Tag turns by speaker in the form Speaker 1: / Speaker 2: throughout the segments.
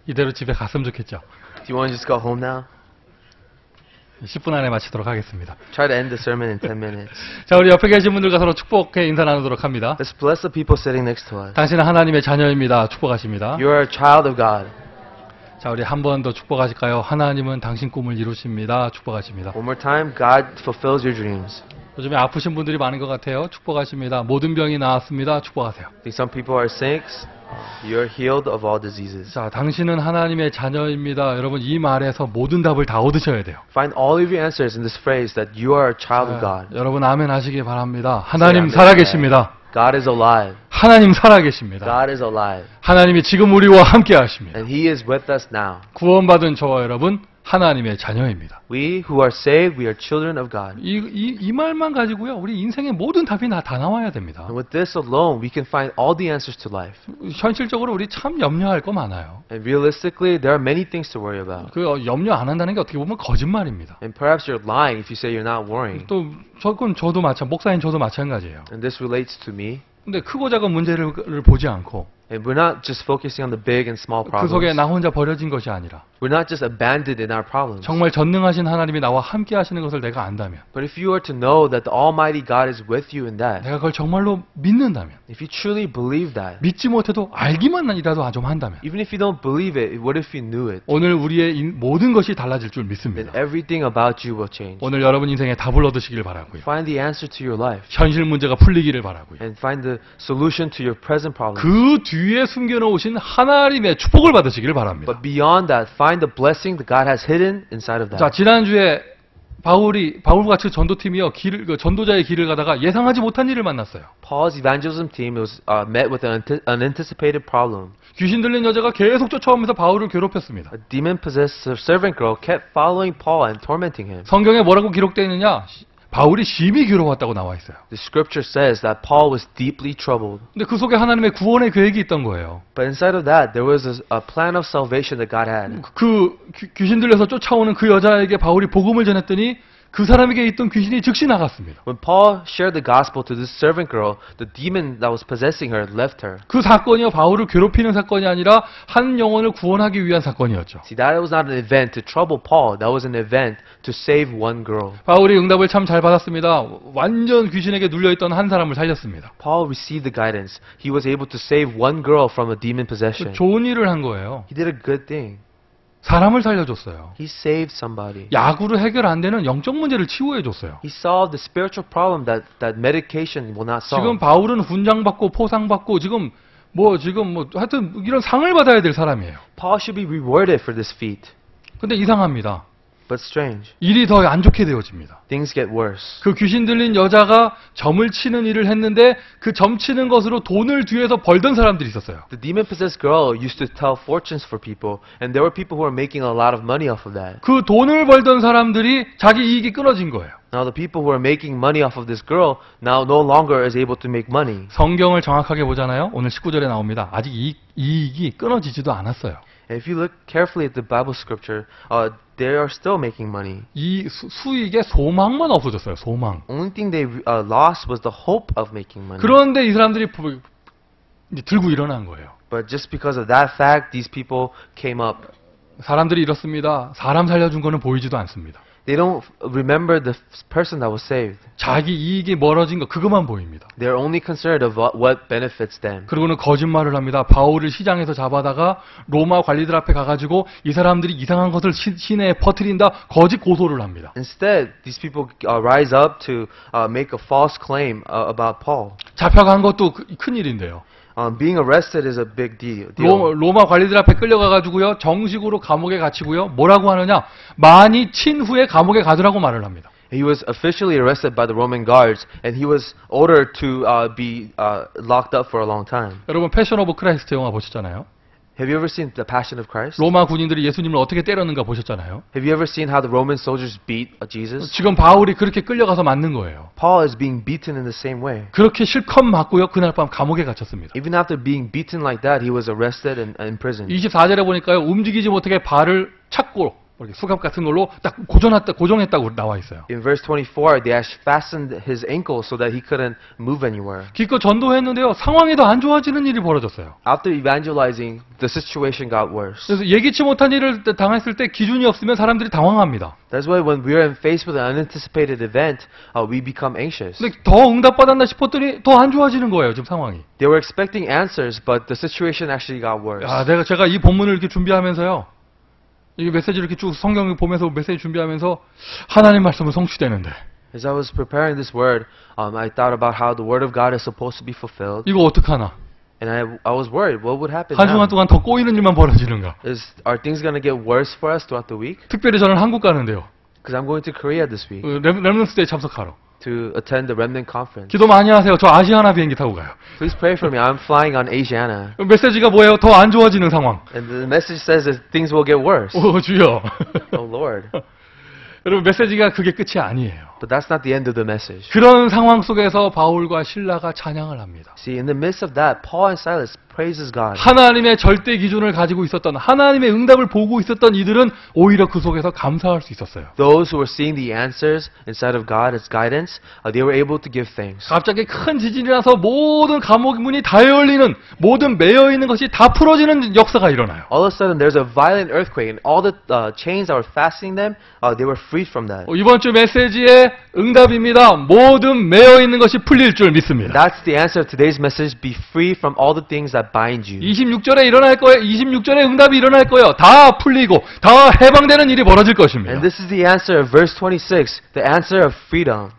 Speaker 1: 이대로 집에 갔으면 좋겠죠.
Speaker 2: Do you want to just go home now?
Speaker 1: 10분 안에 마치도록 하겠습니다.
Speaker 2: Try to end the sermon in 10 minutes.
Speaker 1: 자, 우리 옆에 계신 분들과 서로 축복해 인사 나누도록 합니다.
Speaker 2: Let's bless the people sitting next to us.
Speaker 1: 당신은 하나님의 자녀입니다. 축복하십니다.
Speaker 2: You are a child of God.
Speaker 1: 자, 우리 한 번 더 축복하실까요? 하나님은 당신 꿈을 이루십니다. 축복하십니다.
Speaker 2: One more time, God fulfills your dreams.
Speaker 1: 요즘에 아프신 분들이 많은 것 같아요. 축복하십니다. 모든 병이 나았습니다. 축복하세요.
Speaker 2: I think some people are sick. You are healed of all diseases.
Speaker 1: 자, 당신은 하나님의 자녀입니다. 여러분, 이 말에서 모든 답을 다 얻으셔야 돼요.
Speaker 2: Find all of your answers in this phrase that you are a child of God.
Speaker 1: 여러분, 아멘 하시기 바랍니다. 하나님 살아계십니다.
Speaker 2: God is alive.
Speaker 1: 하나님 살아계십니다.
Speaker 2: God is alive.
Speaker 1: 하나님이 지금 우리와 함께 하십니다.
Speaker 2: And He is with us now.
Speaker 1: 구원받은 저와 여러분, 하나님의 자녀입니다.
Speaker 2: We who are saved, we are children of God.
Speaker 1: 이 말만 가지고요, 우리 인생의 모든 답이 다 나와야 됩니다.
Speaker 2: And with this alone, we can find all the answers to life.
Speaker 1: 현실적으로 우리 참 염려할 거 많아요.
Speaker 2: And realistically, there are many things to worry about.
Speaker 1: 그 염려 안 한다는 게 어떻게 보면 거짓말입니다.
Speaker 2: And perhaps you're lying if you say you're not worrying.
Speaker 1: 또 목사님 저도 마찬가지예요.
Speaker 2: And this relates to me.
Speaker 1: 근데 크고 작은 문제를 보지 않고
Speaker 2: And we're not just focusing on the big and small
Speaker 1: 그 속에
Speaker 2: problems.
Speaker 1: 나 혼자 버려진 것이 아니라
Speaker 2: We're not just abandoned in our problems.
Speaker 1: 정말 전능하신 하나님이 나와 함께 하시는 것을 내가 안다면,
Speaker 2: But if you are to know that the Almighty God is with you in that,
Speaker 1: 내가 그걸 정말로 믿는다면,
Speaker 2: if you truly believe that,
Speaker 1: 믿지 못해도 알기만이라도 좀 한다면,
Speaker 2: even if you don't believe it, what if you knew it?
Speaker 1: 오늘 우리의 모든 것이 달라질 줄
Speaker 2: Then
Speaker 1: 믿습니다.
Speaker 2: everything about you will change.
Speaker 1: 오늘 여러분 인생에 답을 얻으시길 바라고요.
Speaker 2: Find the answer to your life.
Speaker 1: 현실 문제가 풀리기를 바라고요.
Speaker 2: And find the solution to your present problems.
Speaker 1: 그 뒤에 숨겨놓으신 하나님의 축복을 받으시길 바랍니다.
Speaker 2: But beyond that, find the blessing that God has hidden inside of that.
Speaker 1: 자, 지난주에 바울과 그 전도팀이요, 전도자의 길을 가다가 예상하지 못한 일을 만났어요.
Speaker 2: Paul's evangelism team was met with an unanticipated problem.
Speaker 1: 귀신 들린 여자가 계속 쫓아오면서 바울을 괴롭혔습니다.
Speaker 2: A demon-possessed servant girl kept following Paul and tormenting him.
Speaker 1: 성경에 뭐라고 기록되어 있느냐? 바울이 심히 괴로웠다고 나와 있어요.
Speaker 2: The scripture says that Paul was deeply troubled.
Speaker 1: 근데 그 속에 하나님의 구원의 계획이 있던 거예요.
Speaker 2: But inside of that, there was a plan of salvation that God had.
Speaker 1: 귀신 들려서 쫓아오는 그 여자에게 바울이 복음을 전했더니 그 사람에게 있던 귀신이 즉시 나갔습니다.
Speaker 2: When Paul shared the gospel to this servant girl, the demon that was possessing her left her.
Speaker 1: 그 사건이요, 바울을 괴롭히는 사건이 아니라 한 영혼을 구원하기 위한 사건이었죠.
Speaker 2: See, that was not an event to trouble Paul. That was an event to save one girl.
Speaker 1: 바울이 응답을 참 잘 받았습니다. 완전 귀신에게 눌려있던 한 사람을 살렸습니다.
Speaker 2: Paul received the guidance. He was able to save one girl from a demon possession.
Speaker 1: 좋은 일을 한 거예요.
Speaker 2: He did a good thing.
Speaker 1: 사람을 살려줬어요.
Speaker 2: He saved somebody.
Speaker 1: 약으로 해결 안 되는 영적 문제를 치유해줬어요.
Speaker 2: He solved the spiritual problem that medication will not solve.
Speaker 1: 지금 바울은 훈장받고 포상받고 하여튼 이런 상을 받아야 될 사람이에요.
Speaker 2: Paul should be rewarded for this feat.
Speaker 1: 근데 이상합니다.
Speaker 2: But strange.
Speaker 1: 일이 더 안 좋게 되어집니다.
Speaker 2: Things get worse.
Speaker 1: 그 귀신 들린 여자가 점을 치는 일을 했는데 그 점 치는 것으로 돈을 뒤에서 벌던 사람들이 있었어요.
Speaker 2: The demon-possessed girl used to tell fortunes for people, and there were people who were making a lot of money off of that.
Speaker 1: 그 돈을 벌던 사람들이 자기 이익이 끊어진 거예요.
Speaker 2: Now the people who are making money off of this girl now no longer is able to make money.
Speaker 1: 성경을 정확하게 보잖아요. 오늘 19절에 나옵니다. 아직 이익이 끊어지지도 않았어요.
Speaker 2: And if you look carefully at the Bible scripture, they are still making money.
Speaker 1: 이 수익의 소망만 없어졌어요. 소망.
Speaker 2: Only thing they lost was the hope of making money.
Speaker 1: 그런데 이 사람들이 이제 들고 일어난 거예요.
Speaker 2: But just because of that fact, these people came up.
Speaker 1: 사람들이 이렇습니다. 사람 살려준 거는 보이지도 않습니다.
Speaker 2: They don't remember the person that was saved.
Speaker 1: 자기 이익이 멀어진 거 그것만 보입니다.
Speaker 2: They're only concerned of what benefits them.
Speaker 1: 그리고는 거짓말을 합니다. 바울을 시장에서 잡아다가 로마 관리들 앞에 가가지고 이 사람들이 이상한 것을 시내에 퍼뜨린다 거짓 고소를 합니다.
Speaker 2: Instead, these people rise up to make a false claim about Paul.
Speaker 1: 잡혀간 것도 큰 일인데요.
Speaker 2: Being arrested is a big deal.
Speaker 1: 로마 관리들 앞에 끌려가가지고요, 정식으로 감옥에 갇히고요, 뭐라고 하느냐, 많이 친 후에 감옥에 가두라고 말을 합니다.
Speaker 2: He was officially arrested by the Roman guards, and he was ordered to be locked up for a long time.
Speaker 1: 여러분 패션 오브 크라이스트 영화 보셨잖아요.
Speaker 2: Have you ever seen The Passion of Christ?
Speaker 1: 로마 군인들이 예수님을 어떻게 때렸는가 보셨잖아요.
Speaker 2: Have you ever seen how the Roman soldiers beat Jesus?
Speaker 1: 지금 바울이 그렇게 끌려가서 맞는 거예요.
Speaker 2: Paul is being beaten in the same way.
Speaker 1: 그렇게 실컷 맞고요, 그날 밤 감옥에 갇혔습니다.
Speaker 2: Even after being beaten like that, he was arrested and imprisoned.
Speaker 1: 24절에 보니까요, 움직이지 못하게 발을 찾고 이렇게 수갑 같은 걸로 딱 고정했다고 나와 있어요.
Speaker 2: In verse 24, they actually fastened his ankle so that he couldn't move anywhere.
Speaker 1: 기껏 전도했는데요. 상황이 더 안 좋아지는 일이 벌어졌어요.
Speaker 2: After evangelizing, the situation got worse.
Speaker 1: 그래서 예기치 못한 일을 당했을 때 기준이 없으면 사람들이 당황합니다.
Speaker 2: That's why when we are faced with an unanticipated event, we become anxious.
Speaker 1: 근데 더 응답받았나 싶었더니 더 안 좋아지는 거예요, 지금 상황이.
Speaker 2: They were expecting answers, but the situation actually got worse.
Speaker 1: 제가 이 본문을 이렇게 준비하면서요. 이 메시지를 이렇게 쭉 성경을 보면서 메시지 준비하면서 하나님 말씀은 성취되는데
Speaker 2: As I was preparing this word, I thought about how the word of God is supposed to be fulfilled,
Speaker 1: 이거 어떡하나?
Speaker 2: and I was worried. What would happen
Speaker 1: 한
Speaker 2: now?
Speaker 1: 주간 동안 더 꼬이는 일만 벌어지는가?
Speaker 2: Are things going to get worse for us throughout the week?
Speaker 1: 특별히 저는 한국 가는데요.
Speaker 2: Because I'm going to Korea this week
Speaker 1: 렘넌스데이 참석하러.
Speaker 2: to attend the Remnant Conference.
Speaker 1: 기도 많이 하세요. 저 아시아나 비행기 타고 가요.
Speaker 2: Please pray for me. I'm flying on Asiana.
Speaker 1: 메시지가 뭐예요? 더 안 좋아지는 상황.
Speaker 2: And the message says that things will get worse.
Speaker 1: 오 주여.
Speaker 2: Oh Lord.
Speaker 1: 여러분 메시지가 그게 끝이 아니에요.
Speaker 2: But that's not the end of the message.
Speaker 1: 그런 상황 속에서 바울과 실라가 찬양을 합니다.
Speaker 2: See, in the midst of that, Paul and Silas praises God.
Speaker 1: 하나님의 절대 기준을 가지고 있었던 하나님의 응답을 보고 있었던 이들은 오히려 그 속에서 감사할 수 있었어요.
Speaker 2: Those who were seeing the answers inside of God as guidance, they were able to give thanks.
Speaker 1: 갑자기 큰 지진이 나서 모든 감옥 문이 다 열리는 모든 매여 있는 것이 다 풀어지는 역사가 일어나요.
Speaker 2: All of a sudden, there's a violent earthquake, and all the chains that were fastening them, they were freed from that.
Speaker 1: 이번 주 메시지의 응답입니다. 모든 매여 있는 것이 풀릴 줄 믿습니다.
Speaker 2: That's the answer of today's message. Be free from all the things that bind you.
Speaker 1: 26절에 일어날 거예요. 26절에 응답이 일어날 거예요. 다 풀리고 다 해방되는 일이 벌어질 것입니다.
Speaker 2: And this is the answer of verse 26, the answer of freedom.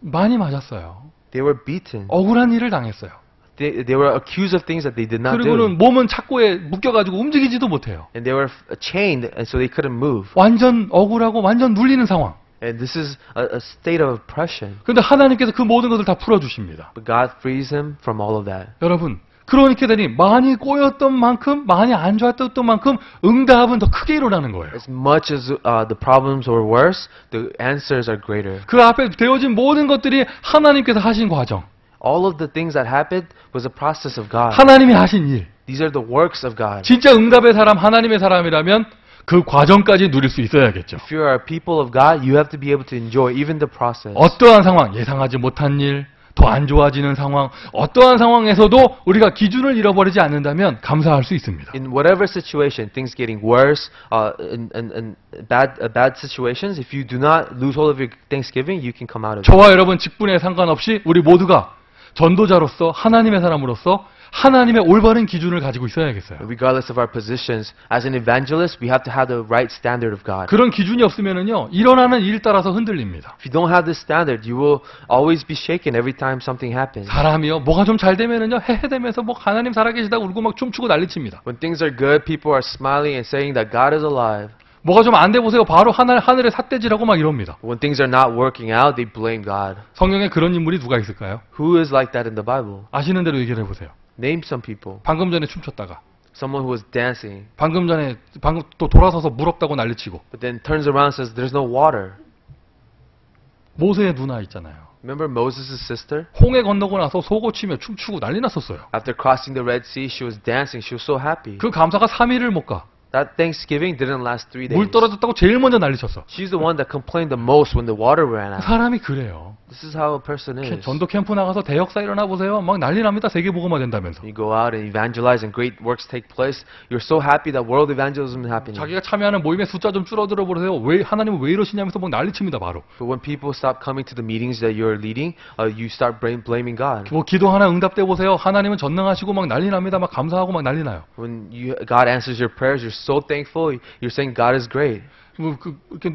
Speaker 1: 많이 맞았어요.
Speaker 2: They were beaten.
Speaker 1: 억울한 일을 당했어요.
Speaker 2: They were accused of things that they did not do.
Speaker 1: 그리고는 몸은 착고에 묶여가지고 움직이지도 못해요.
Speaker 2: And they were chained, and so they couldn't move.
Speaker 1: 완전 억울하고 완전 눌리는 상황.
Speaker 2: And this is a state of oppression.
Speaker 1: 그런데 하나님께서 그 모든 것을 다 풀어주십니다.
Speaker 2: But God frees him from all of that.
Speaker 1: 여러분, 그러니까 되니 많이 꼬였던 만큼, 많이 안 좋았던 만큼 응답은 더 크게 일어나는 거예요.
Speaker 2: As much as the problems were worse, the answers are greater.
Speaker 1: 그 앞에 되어진 모든 것들이 하나님께서 하신 과정,
Speaker 2: All of the things that happened was a process of God.
Speaker 1: 하나님이 하신 일.
Speaker 2: These are the works of God.
Speaker 1: 진짜 응답의 사람, 하나님의 사람이라면 그 과정까지 누릴 수 있어야겠죠.
Speaker 2: If you are a people of God, you have to be able to enjoy even the process.
Speaker 1: 어떠한 상황, 예상하지 못한 일, 더 안 좋아지는 상황, 어떠한 상황에서도 우리가 기준을 잃어버리지 않는다면 감사할 수 있습니다.
Speaker 2: In whatever situation, things getting worse, in bad situations, if you do not lose hold of your Thanksgiving, you can come out of it.
Speaker 1: 저와 여러분 직분에 상관없이 우리 모두가 전도자로서 하나님의 사람으로서 하나님의 올바른 기준을 가지고 있어야겠어요.
Speaker 2: Regardless of our positions, as an evangelist, we have to have the right standard of God.
Speaker 1: 그런 기준이 없으면은요, 일어나는 일 따라서 흔들립니다.
Speaker 2: If you don't have this standard, you will always be shaken every time something happens.
Speaker 1: 사람이요, 뭐가 좀 잘 되면은요, 헤헤대면서 뭐 하나님 살아계시다고 울고 막 춤추고 난리칩니다.
Speaker 2: When things are good, people are smiling and saying that God is alive.
Speaker 1: 뭐가 좀 안 돼 보세요. 바로 하늘에 삿대질하고 막 이럽니다.
Speaker 2: When things are not working out, they blame God.
Speaker 1: 성경에 그런 인물이 누가 있을까요?
Speaker 2: Who is like that in the Bible?
Speaker 1: 아시는 대로 얘기를 해보세요.
Speaker 2: Name some people.
Speaker 1: 방금 전에 춤췄다가,
Speaker 2: Someone who was dancing,
Speaker 1: 방금 또 돌아서서 물 없다고 난리치고,
Speaker 2: but then turns around and says, "There's no water."
Speaker 1: 모세의 누나 있잖아요.
Speaker 2: Remember Moses' sister?
Speaker 1: 홍해 건너고 나서 속옷치며 춤추고 난리 났었어요.
Speaker 2: After crossing the Red Sea, she was dancing. She was so happy.
Speaker 1: 그 감사가 3일을 못 가.
Speaker 2: That Thanksgiving didn't last 3 days.
Speaker 1: 물 떨어졌다고 제일 먼저 난리쳤어.
Speaker 2: She's the one that complained the most when the water ran out.
Speaker 1: 사람이 그래요.
Speaker 2: This is how a person is.
Speaker 1: 전도 캠프 나가서 대역사 일어나 보세요. 막 난리 납니다. 세계복음화 된다면서.
Speaker 2: You go out and evangelize and great works take place. You're so happy that world evangelism is happening.
Speaker 1: 자기가 참여하는 모임의 숫자 좀 줄어들어 보세요. 왜 하나님은 왜 이러시냐면서 막 난리칩니다. 바로.
Speaker 2: But when people stop coming to the meetings that you're leading, you start blaming God.
Speaker 1: 뭐 기도 하나 응답돼 보세요. 하나님은 전능하시고 막 난리 납니다. 막 감사하고 막 난리 나요.
Speaker 2: When God answers your prayers, you're so thankful. You're saying God is great.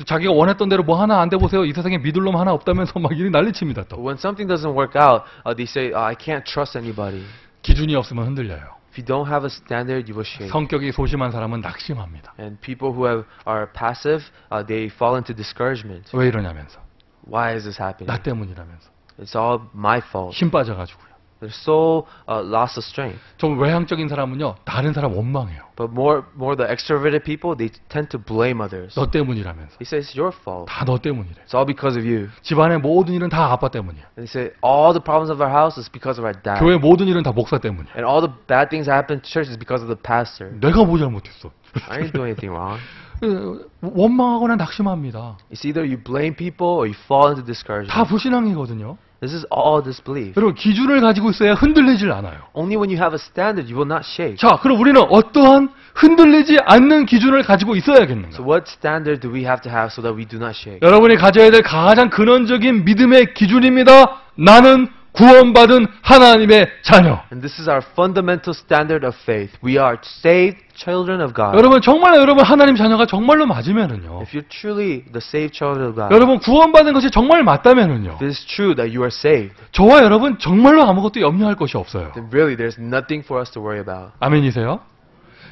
Speaker 1: 자기가 원했던 대로 뭐 하나 안 돼 보세요. 이 세상에 믿을 놈 하나 없다면서 막 이리 난리칩니다. 또.
Speaker 2: But when something doesn't work out, they say, I can't trust anybody.
Speaker 1: 기준이 없으면 흔들려요.
Speaker 2: If you don't have a standard, you will shake.
Speaker 1: 성격이 소심한 사람은 낙심합니다.
Speaker 2: And people who are passive, they fall into discouragement.
Speaker 1: 왜 이러냐면서.
Speaker 2: Why is this happening?
Speaker 1: 나 때문이라면서.
Speaker 2: It's all my fault.
Speaker 1: 힘 빠져가지고요.
Speaker 2: They're so lost of strength.
Speaker 1: 좀 외향적인 사람은요, 다른 사람 원망해요.
Speaker 2: But more the extroverted people, they tend to blame others.
Speaker 1: 너 때문이라면서.
Speaker 2: They say it's your fault.
Speaker 1: 다 너 때문이래.
Speaker 2: It's all because of you.
Speaker 1: 집안의 모든 일은 다 아빠 때문이야.
Speaker 2: And they say all the problems of our house is because of our dad.
Speaker 1: 교회 모든 일은 다 목사 때문이야.
Speaker 2: And all the bad things that happen in church is because of the pastor.
Speaker 1: 내가 뭐 잘못했어.
Speaker 2: I didn't do anything wrong.
Speaker 1: 원망하거나 낙심합니다.
Speaker 2: It's either you blame people or you fall into discouragement.
Speaker 1: 다 불신앙이거든요.
Speaker 2: This is all disbelief.
Speaker 1: 여러분 기준을 가지고 있어야 흔들리질 않아요.
Speaker 2: Only when you have a standard, you will not shake.
Speaker 1: 자, 그럼 우리는 어떠한 흔들리지 않는 기준을 가지고 있어야겠는가?
Speaker 2: So what standard do we have to have so that we do not shake?
Speaker 1: 여러분이 가져야 될 가장 근원적인 믿음의 기준입니다. 나는 구원받은 하나님의 자녀.
Speaker 2: And this is our fundamental standard of faith. We are saved children of God.
Speaker 1: 여러분 정말로 여러분 하나님 자녀가 정말로 맞으면은요.
Speaker 2: If you're truly the saved children of God,
Speaker 1: 여러분 구원받은 것이 정말 맞다면은요.
Speaker 2: if it is true that you are saved,
Speaker 1: 저와 여러분 정말로 아무것도 염려할 것이 없어요.
Speaker 2: then really there's nothing for us to worry about.
Speaker 1: 아멘이세요?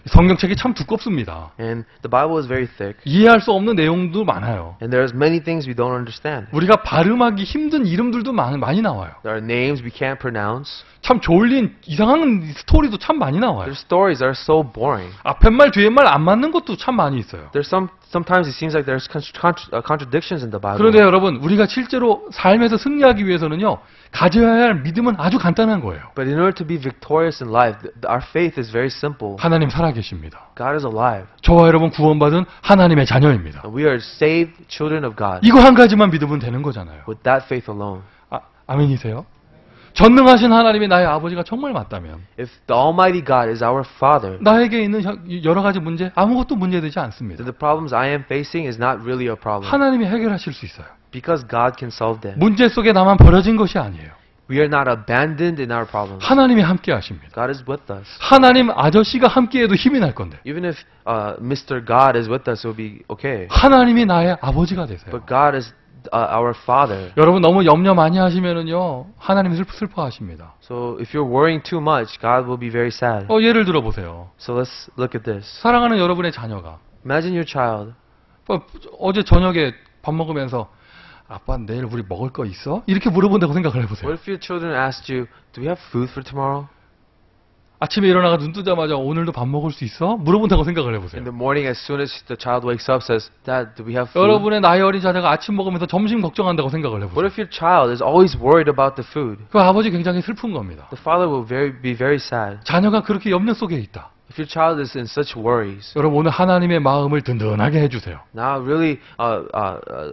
Speaker 1: 성경책이 참 두껍습니다.
Speaker 2: And the Bible is very thick.
Speaker 1: 이해할 수 없는 내용도 많아요.
Speaker 2: And there's many things we don't understand.
Speaker 1: 우리가 발음하기 힘든 이름들도 많이 나와요.
Speaker 2: There are names we can't pronounce.
Speaker 1: 참 졸린 이상한 스토리도 참 많이 나와요.
Speaker 2: Their stories are so boring.
Speaker 1: 앞에 말 뒤에 말 안 맞는 것도 참 많이 있어요.
Speaker 2: There's sometimes it seems like there's contradictions in the Bible.
Speaker 1: 그런데 여러분 우리가 실제로 삶에서 승리하기 위해서는요. 가져야 할 믿음은 아주 간단한 거예요.
Speaker 2: But in order to be victorious in life, our faith is very simple.
Speaker 1: 하나님 살아계십니다.
Speaker 2: God is alive.
Speaker 1: 저와 여러분 구원받은 하나님의 자녀입니다.
Speaker 2: And we are saved children of God.
Speaker 1: 이거 한 가지만 믿으면 되는 거잖아요.
Speaker 2: With that faith alone.
Speaker 1: 아멘이세요? 전능하신 하나님이 나의 아버지가 정말 맞다면
Speaker 2: If the Almighty God is our Father,
Speaker 1: 나에게 있는 여러 가지 문제 아무것도 문제되지 않습니다.
Speaker 2: then the problems I am facing is not really a problem.
Speaker 1: 하나님이 해결하실 수 있어요.
Speaker 2: Because God can solve them.
Speaker 1: 문제 속에 나만 버려진 것이 아니에요.
Speaker 2: We are not abandoned in our problems.
Speaker 1: 하나님이 함께 하십니다.
Speaker 2: God is with us.
Speaker 1: 하나님 아저씨가 함께해도 힘이 날 건데
Speaker 2: Even if Mr. God is with us, it will be okay.
Speaker 1: 하나님이 나의 아버지가 되세요.
Speaker 2: But God is our Father.
Speaker 1: 여러분 너무 염려 많이 하시면은요 하나님 슬퍼하십니다.
Speaker 2: So if you're worrying too much, God will be very sad.
Speaker 1: 예를 들어 보세요.
Speaker 2: So let's look at this.
Speaker 1: 사랑하는 여러분의 자녀가
Speaker 2: Imagine your child.
Speaker 1: 어제 저녁에 밥 먹으면서 아빠 내일 우리 먹을 거 있어? 이렇게 물어본다고 생각을 해보세요.
Speaker 2: What if your children asked you, do we have food for tomorrow?
Speaker 1: 아침에 일어나가 눈 뜨자마자 오늘도 밥 먹을 수 있어? 물어본다고 생각을 해보세요.
Speaker 2: In the morning, as soon as the child wakes up, says, Dad, do we have food?
Speaker 1: 여러분의 나이 어린 자녀가 아침 먹으면서 점심 걱정한다고 생각을
Speaker 2: What
Speaker 1: 해보세요.
Speaker 2: if your child is always worried about the food?
Speaker 1: 그 아버지 굉장히 슬픈 겁니다.
Speaker 2: The father will be very sad.
Speaker 1: 자녀가 그렇게 염려 속에 있다.
Speaker 2: If your child is in such worries,
Speaker 1: 여러분 오늘 하나님의 마음을 든든하게 해주세요.
Speaker 2: now really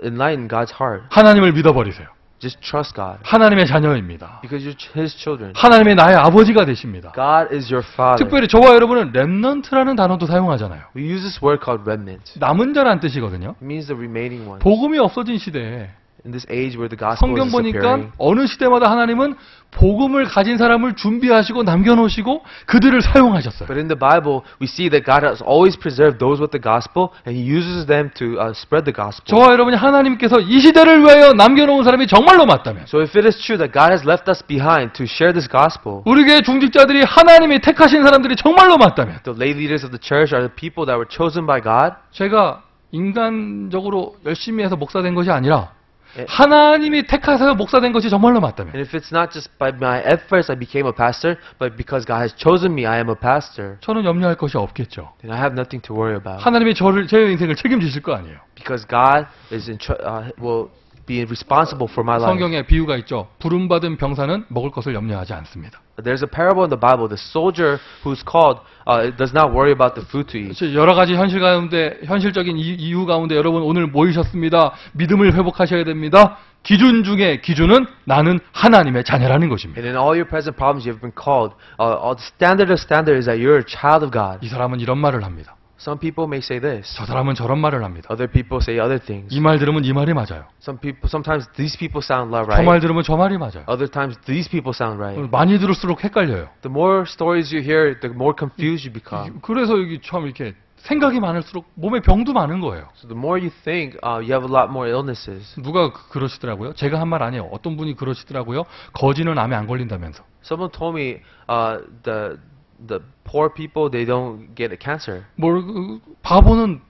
Speaker 2: enlighten God's heart.
Speaker 1: 하나님을 믿어버리세요.
Speaker 2: Just trust God.
Speaker 1: 하나님의 자녀입니다.
Speaker 2: Because you're His children.
Speaker 1: 하나님의 나의 아버지가 되십니다.
Speaker 2: God is your Father.
Speaker 1: 특별히 저와 여러분은 렘넌트라는 단어도 사용하잖아요.
Speaker 2: We use this word called remnant.
Speaker 1: 남은 자란 뜻이거든요.
Speaker 2: It means the remaining ones.
Speaker 1: 복음이 없어진 시대에
Speaker 2: In this age where the gospel
Speaker 1: 성경
Speaker 2: is
Speaker 1: 보니까
Speaker 2: disappearing,
Speaker 1: 어느 시대마다 하나님은 복음을 가진 사람을 준비하시고 남겨놓으시고 그들을 사용하셨어요.
Speaker 2: but in the Bible, we see that God has always preserved those with the gospel, and He uses them to spread the gospel.
Speaker 1: 저와 여러분이 하나님께서 이 시대를 위하여 남겨놓은 사람이 정말로 맞다면
Speaker 2: So if it is true that God has left us behind to share this gospel,
Speaker 1: 우리 교회 중직자들이 하나님이 택하신 사람들이 정말로 맞다면
Speaker 2: the lay leaders of the church are the people that were chosen by God.
Speaker 1: 제가 인간적으로 열심히 해서 목사 된 것이 아니라
Speaker 2: 예.
Speaker 1: 하나님이 택하셔서 목사 된 것이 정말로 맞다면
Speaker 2: And if it's not just by my efforts I became a pastor, but because God has chosen me, I am a pastor,
Speaker 1: 저는 염려할 것이 없겠죠.
Speaker 2: then I have nothing to worry about.
Speaker 1: 하나님이 제 인생을 책임지실 거 아니에요.
Speaker 2: Because God is will be responsible for my life.
Speaker 1: 성경에 비유가 있죠. 부름받은 병사는 먹을 것을 염려하지 않습니다.
Speaker 2: There's a parable in the Bible. The soldier who's called does not worry about the food to eat.
Speaker 1: 여러 가지 현실적인 이유 가운데 여러분 오늘 모이셨습니다. 믿음을 회복하셔야 됩니다. 기준 중에 기준은 나는 하나님의 자녀라는 것입니다.
Speaker 2: And in all your present problems, you have been called. The standard of standard is that you're a child of God.
Speaker 1: 이 사람은 이런 말을 합니다.
Speaker 2: Some people may say this.
Speaker 1: 저 사람은 저런 말을 합니다.
Speaker 2: Other people say other things.
Speaker 1: 이 말 들으면 이 말이 맞아요.
Speaker 2: Sometimes these people sound
Speaker 1: 저
Speaker 2: right.
Speaker 1: 말 들으면 저 말이 맞아요.
Speaker 2: Other times these people sound right.
Speaker 1: 많이 들을수록 헷갈려요.
Speaker 2: The more stories you hear, the more confused you become.
Speaker 1: 그래서 여기 참 이렇게 생각이 많을수록 몸에 병도 많은 거예요.
Speaker 2: So the more you think, you have a lot more illnesses.
Speaker 1: 누가 그러시더라고요. 제가 한 말 아니에요. 어떤 분이 그러시더라고요. 거지는 암에 안 걸린다면서.
Speaker 2: Someone told me the poor people, they don't get a cancer.
Speaker 1: 바보는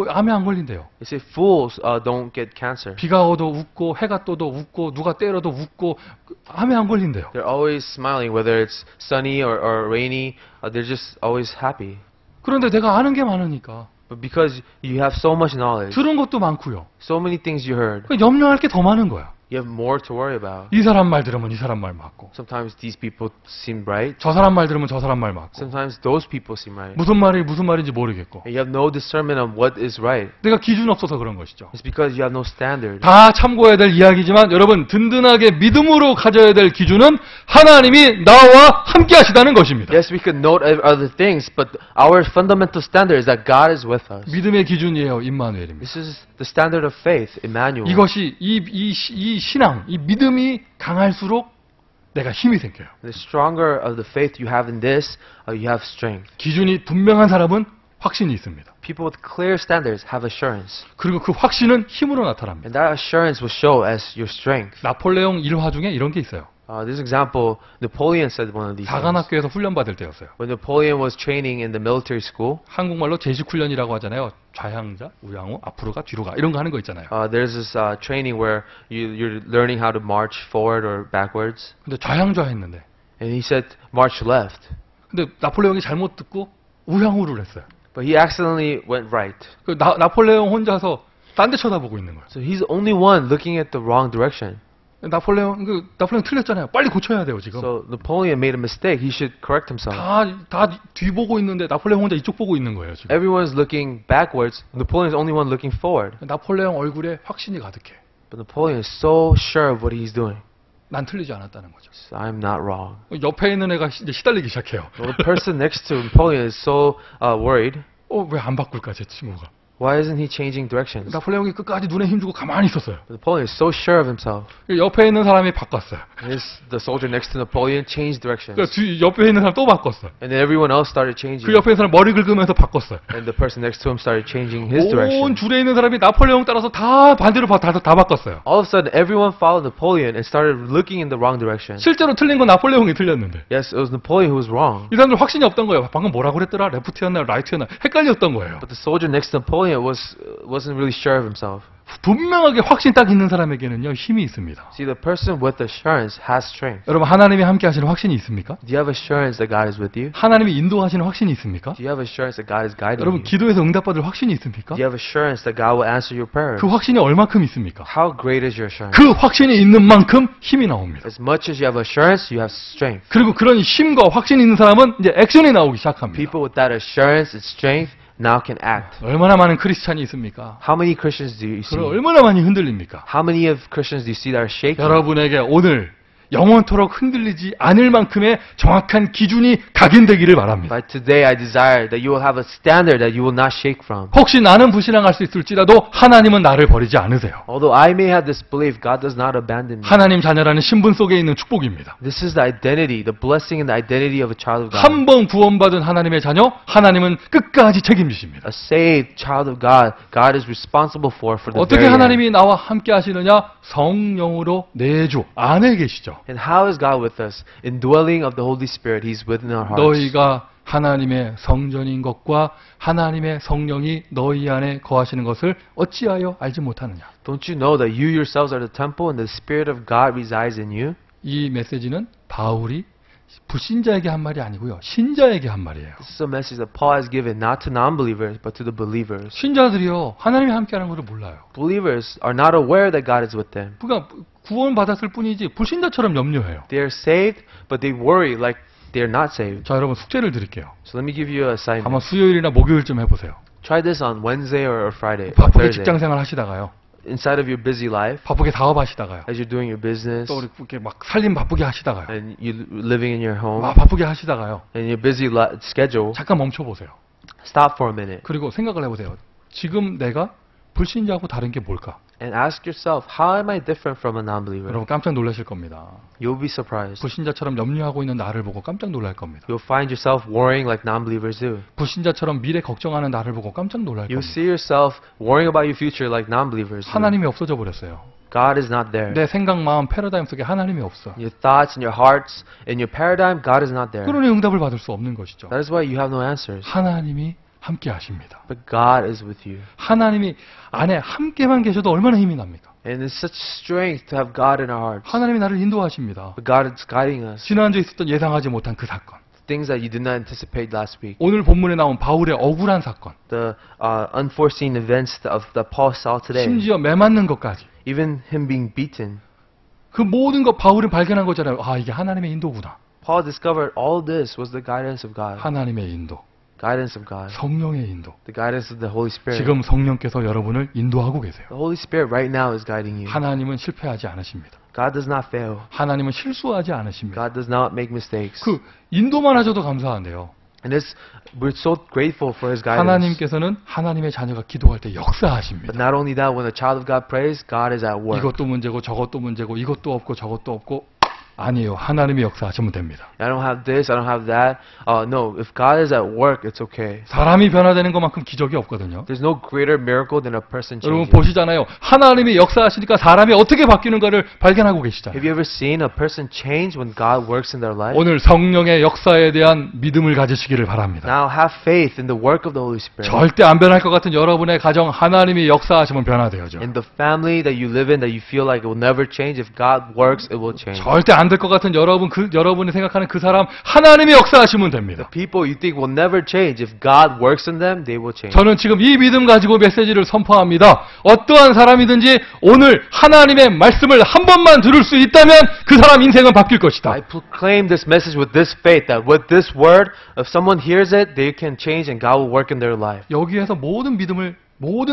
Speaker 1: 암에 안 걸린대요.
Speaker 2: They say fools don't get cancer.
Speaker 1: 비가 와도 웃고 해가 떠도 웃고 누가 때려도 웃고 암에 안 걸린대요.
Speaker 2: They're always smiling, whether it's sunny or rainy. They're just always happy.
Speaker 1: 그런데 내가 아는 게 많으니까
Speaker 2: But because you have so much knowledge,
Speaker 1: 들은 것도 많고요.
Speaker 2: so many things you heard,
Speaker 1: 염려할 게 더 많은 거야.
Speaker 2: You have more to worry about.
Speaker 1: 이 사람 말 들으면 이 사람 말 맞고,
Speaker 2: Sometimes these people seem right.
Speaker 1: 저 사람 말 들으면 저 사람 말 맞고,
Speaker 2: Sometimes those people seem right.
Speaker 1: 무슨 말인지 모르겠고.
Speaker 2: And you have no discernment on what is right.
Speaker 1: 내가 기준 없어서 그런 것이죠.
Speaker 2: It's because you have no standard.
Speaker 1: 다 참고해야 될 이야기지만 여러분 든든하게 믿음으로 가져야 될 기준은 하나님이 나와 함께 하시다는 것입니다.
Speaker 2: Yes, we could note other things, but our fundamental standard is that God is with us.
Speaker 1: 믿음의 기준이에요. 임마누엘입니다.
Speaker 2: This is the standard of faith, Emmanuel.
Speaker 1: 이것이 이 신앙, 이 믿음이 강할수록 내가 힘이 생겨요.
Speaker 2: The stronger of the faith you have in this, you have strength.
Speaker 1: 기준이 분명한 사람은 확신이 있습니다.
Speaker 2: People with clear standards have assurance.
Speaker 1: 그리고 그 확신은 힘으로 나타납니다.
Speaker 2: And that assurance will show as your strength.
Speaker 1: 나폴레옹 일화 중에 이런 게 있어요.
Speaker 2: This example, Napoleon said one of these things.
Speaker 1: 사관학교에서 훈련받을 때였어요.
Speaker 2: When Napoleon was training in the military school,
Speaker 1: 한국말로 제식훈련이라고 하잖아요. 좌향자, 우양우, 앞으로 가, 뒤로 가 이런 거 하는 거 있잖아요.
Speaker 2: there's this training where you're learning how to march forward or backwards.
Speaker 1: 근데 좌향좌 했는데
Speaker 2: And he said, march left.
Speaker 1: 근데 나폴레옹이 잘못 듣고 우향우를 했어요.
Speaker 2: But he accidentally went right.
Speaker 1: 그 나폴레옹 혼자서 딴 데 쳐다보고 있는 거예요.
Speaker 2: So he's the only one looking at the wrong direction.
Speaker 1: 나폴레옹 틀렸잖아요. 빨리 고쳐야 돼요, 지금.
Speaker 2: So Napoleon made a mistake. He should correct himself.
Speaker 1: 다 뒤보고 있는데 나폴레옹 혼자 이쪽 보고 있는 거예요, 지금.
Speaker 2: Everyone's looking backwards. Napoleon's the only one looking forward.
Speaker 1: 나폴레옹 얼굴에 확신이 가득해.
Speaker 2: But Napoleon is so sure of what he's doing.
Speaker 1: 난 틀리지 않았다는 거죠.
Speaker 2: So I'm not wrong.
Speaker 1: 옆에 있는 애가 이제 시달리기 시작해요.
Speaker 2: Well, the person next to Napoleon is so worried.
Speaker 1: 왜 안 바꿀까, 제 친구가.
Speaker 2: Why isn't he changing directions?
Speaker 1: 나폴레옹이 끝까지 눈에 힘주고 가만히 있었어요.
Speaker 2: But Napoleon is so sure of himself.
Speaker 1: 옆에 있는 사람이 바꿨어요.
Speaker 2: The soldier next to Napoleon changed directions.
Speaker 1: 옆에 있는 사람 또 바꿨어요.
Speaker 2: And then everyone else started changing.
Speaker 1: 그 옆에 있는 사람 머리 긁으면서 바꿨어요.
Speaker 2: And the person next to him started changing his
Speaker 1: 온
Speaker 2: direction.
Speaker 1: 줄에 있는 사람이 나폴레옹 따라서 다 반대로 다 바꿨어요.
Speaker 2: All of a sudden, everyone followed Napoleon and started looking in the wrong direction.
Speaker 1: 실제로 틀린 건 나폴레옹이 틀렸는데.
Speaker 2: Yes, it was Napoleon who was wrong.
Speaker 1: 이 사람들 확신이 없던 거예요. 방금 뭐라고 그랬더라? 레프트였나 라이트였나? 헷갈렸던 거예요.
Speaker 2: But the soldier next to Napoleon wasn't really sure of himself.
Speaker 1: 분명하게 확신 딱 있는 사람에게는요 힘이 있습니다.
Speaker 2: See, the person with assurance has strength.
Speaker 1: 여러분 하나님이 함께 하시는 확신이 있습니까?
Speaker 2: Do you have assurance that God is with you?
Speaker 1: 하나님이 인도하시는 확신이 있습니까?
Speaker 2: Do you have assurance that God is guiding
Speaker 1: 여러분
Speaker 2: you?
Speaker 1: 기도에서 응답받을 확신이 있습니까?
Speaker 2: Do you have assurance that God will answer your prayers?
Speaker 1: 그 확신이 얼마큼 있습니까?
Speaker 2: How great is your assurance?
Speaker 1: 그 확신이 있는 만큼 힘이 나옵니다.
Speaker 2: As much as you have assurance, you have strength.
Speaker 1: 그리고 그런 힘과 확신이 있는 사람은 이제 액션이 나오기 시작합니다.
Speaker 2: People with that assurance and strength now can act.
Speaker 1: 얼마나 많은 크리스찬이 있습니까?
Speaker 2: How many Christians do you see?
Speaker 1: 그럼 얼마나 많이 흔들립니까?
Speaker 2: How many of Christians do you see that are shaking?
Speaker 1: 여러분에게 오늘 영원토록 흔들리지 않을 만큼의 정확한 기준이 각인되기를 바랍니다.
Speaker 2: But today I desire that you will have a standard that you will not shake from.
Speaker 1: 혹시 나는 불신앙할 수 있을지라도 하나님은 나를 버리지 않으세요.
Speaker 2: Although I may have this belief, God does not abandon me.
Speaker 1: 하나님 자녀라는 신분 속에 있는 축복입니다.
Speaker 2: This is the identity, the blessing and the identity of a child of God.
Speaker 1: 한 번 구원받은 하나님의 자녀, 하나님은 끝까지 책임지십니다.
Speaker 2: A saved child of God, God is responsible for the
Speaker 1: 어떻게
Speaker 2: very end.
Speaker 1: 하나님이 나와 함께 하시느냐? 성령으로 내주 안에 계시죠.
Speaker 2: And how is God with us? Indwelling of the Holy Spirit, He's within our hearts.
Speaker 1: 너희가 하나님의 성전인 것과 하나님의 성령이 너희 안에 거하시는 것을 어찌하여 알지 못하느냐?
Speaker 2: Don't you know that you yourselves are the temple and the Spirit of God resides in you?
Speaker 1: 이 메시지는 바울이 불신자에게 한 말이 아니고요. 신자에게 한 말이에요.
Speaker 2: This is a message that Paul has given not to non-believers but to the believers.
Speaker 1: 신자들이요. 하나님이 함께하는 것을 몰라요.
Speaker 2: Believers are not aware that God is with them.
Speaker 1: 그러니까 구원받았을 뿐이지 불신자처럼 염려해요.
Speaker 2: They are saved, but they worry like they are not saved.
Speaker 1: 자, 여러분 숙제를 드릴게요.
Speaker 2: So let me give you an assignment.
Speaker 1: 아마 수요일이나 목요일쯤 해보세요.
Speaker 2: Try this on Wednesday or Friday or
Speaker 1: 바쁘게
Speaker 2: Thursday.
Speaker 1: 직장생활 하시다가요.
Speaker 2: Inside of your busy life,
Speaker 1: 바쁘게 사업하시다가요.
Speaker 2: as you're doing your business
Speaker 1: 또 이렇게 막 살림 바쁘게 하시다가요.
Speaker 2: and you living in your home
Speaker 1: 막 바쁘게 하시다가요.
Speaker 2: and your busy schedule,
Speaker 1: 잠깐 멈춰보세요.
Speaker 2: stop for a minute
Speaker 1: 그리고 생각을 해보세요. 지금 내가 불신자하고 다른 게 뭘까?
Speaker 2: and ask yourself, how am I different from a non-believer?
Speaker 1: 여러분 깜짝 놀라실 겁니다.
Speaker 2: You'll be surprised.
Speaker 1: 불신자처럼 염려하고 있는 나를 보고 깜짝 놀랄 겁니다.
Speaker 2: You'll find yourself worrying like non-believers do.
Speaker 1: 불신자처럼 미래 걱정하는 나를 보고 깜짝 놀랄
Speaker 2: You'll
Speaker 1: 겁니다.
Speaker 2: see yourself worrying about your future like non-believers do.
Speaker 1: 하나님이 없어져 버렸어요.
Speaker 2: God is not there.
Speaker 1: 내 생각, 마음, 패러다임 속에 하나님이 없어.
Speaker 2: Your thoughts and your hearts and your paradigm, God is not there.
Speaker 1: 그러니 응답을 받을 수 없는 것이죠.
Speaker 2: That is why you have no answers.
Speaker 1: 하나님이 함께 하십니다.
Speaker 2: But God is with you.
Speaker 1: 하나님이 안에 함께만 계셔도 얼마나 힘이 납니까?
Speaker 2: And it's such strength to have God in our hearts.
Speaker 1: 하나님이 나를 인도하십니다.
Speaker 2: But God is guiding us.
Speaker 1: 지난주에 있었던 예상하지 못한 그 사건.
Speaker 2: Things that you did not anticipate last week.
Speaker 1: 오늘 본문에 나온 바울의 억울한 사건.
Speaker 2: The unforeseen events of that Paul saw today.
Speaker 1: 심지어 매 맞는 것까지.
Speaker 2: Even him being beaten.
Speaker 1: 그 모든 것 바울은 발견한 거잖아요. 아, 이게 하나님의 인도구나.
Speaker 2: Paul discovered all this was the guidance of God.
Speaker 1: 하나님의 인도,
Speaker 2: Guidance of God.
Speaker 1: 성령의 인도.
Speaker 2: The guidance of the Holy Spirit.
Speaker 1: 지금 성령께서 여러분을 인도하고 계세요.
Speaker 2: The Holy Spirit right now is guiding you.
Speaker 1: 하나님은 실패하지 않으십니다.
Speaker 2: God does not fail.
Speaker 1: 하나님은 실수하지 않으십니다.
Speaker 2: God does not make mistakes.
Speaker 1: 그 인도만 하셔도 감사한데요.
Speaker 2: And we're so grateful for His guidance.
Speaker 1: 하나님께서는 하나님의 자녀가 기도할 때
Speaker 2: But
Speaker 1: 역사하십니다.
Speaker 2: not only that, when a child of God prays, God is at work.
Speaker 1: 이것도 문제고 저것도 문제고 이것도 없고 저것도 없고 아니에요. 하나님이 역사하시면 됩니다.
Speaker 2: I don't have this, I don't have that. No, if God is at work, it's okay.
Speaker 1: 사람이 변화되는 것만큼 기적이 없거든요.
Speaker 2: There's no greater miracle than a person
Speaker 1: 여러분
Speaker 2: changing.
Speaker 1: 보시잖아요. 하나님이 역사하시니까 사람이 어떻게 바뀌는가를 발견하고
Speaker 2: Have
Speaker 1: 계시잖아요.
Speaker 2: you ever seen a person change when God works in their life?
Speaker 1: 오늘 성령의 역사에 대한 믿음을 가지시기를 바랍니다.
Speaker 2: Now have faith in the work of the Holy Spirit.
Speaker 1: 절대 안 변할 것 같은 여러분의 가정 하나님이 역사하시면 변화되어져.
Speaker 2: In the family that you live in that you feel like it will never change, if God works, it will change.
Speaker 1: 절대 안 될 것 같은 여러분이 생각하는 그 사람 하나님이 역사하시면 됩니다.
Speaker 2: People you think will never change, if God works in them, they will change.
Speaker 1: 저는 지금 이 믿음 가지고 메시지를 선포합니다. 어떠한 사람이든지 오늘 하나님의 말씀을 한 번만 들을 수 있다면 그 사람 인생은 바뀔 것이다.
Speaker 2: I proclaim this message with this faith that with this word, if someone hears it, they can change and God will work in their life.
Speaker 1: 여기에서 모든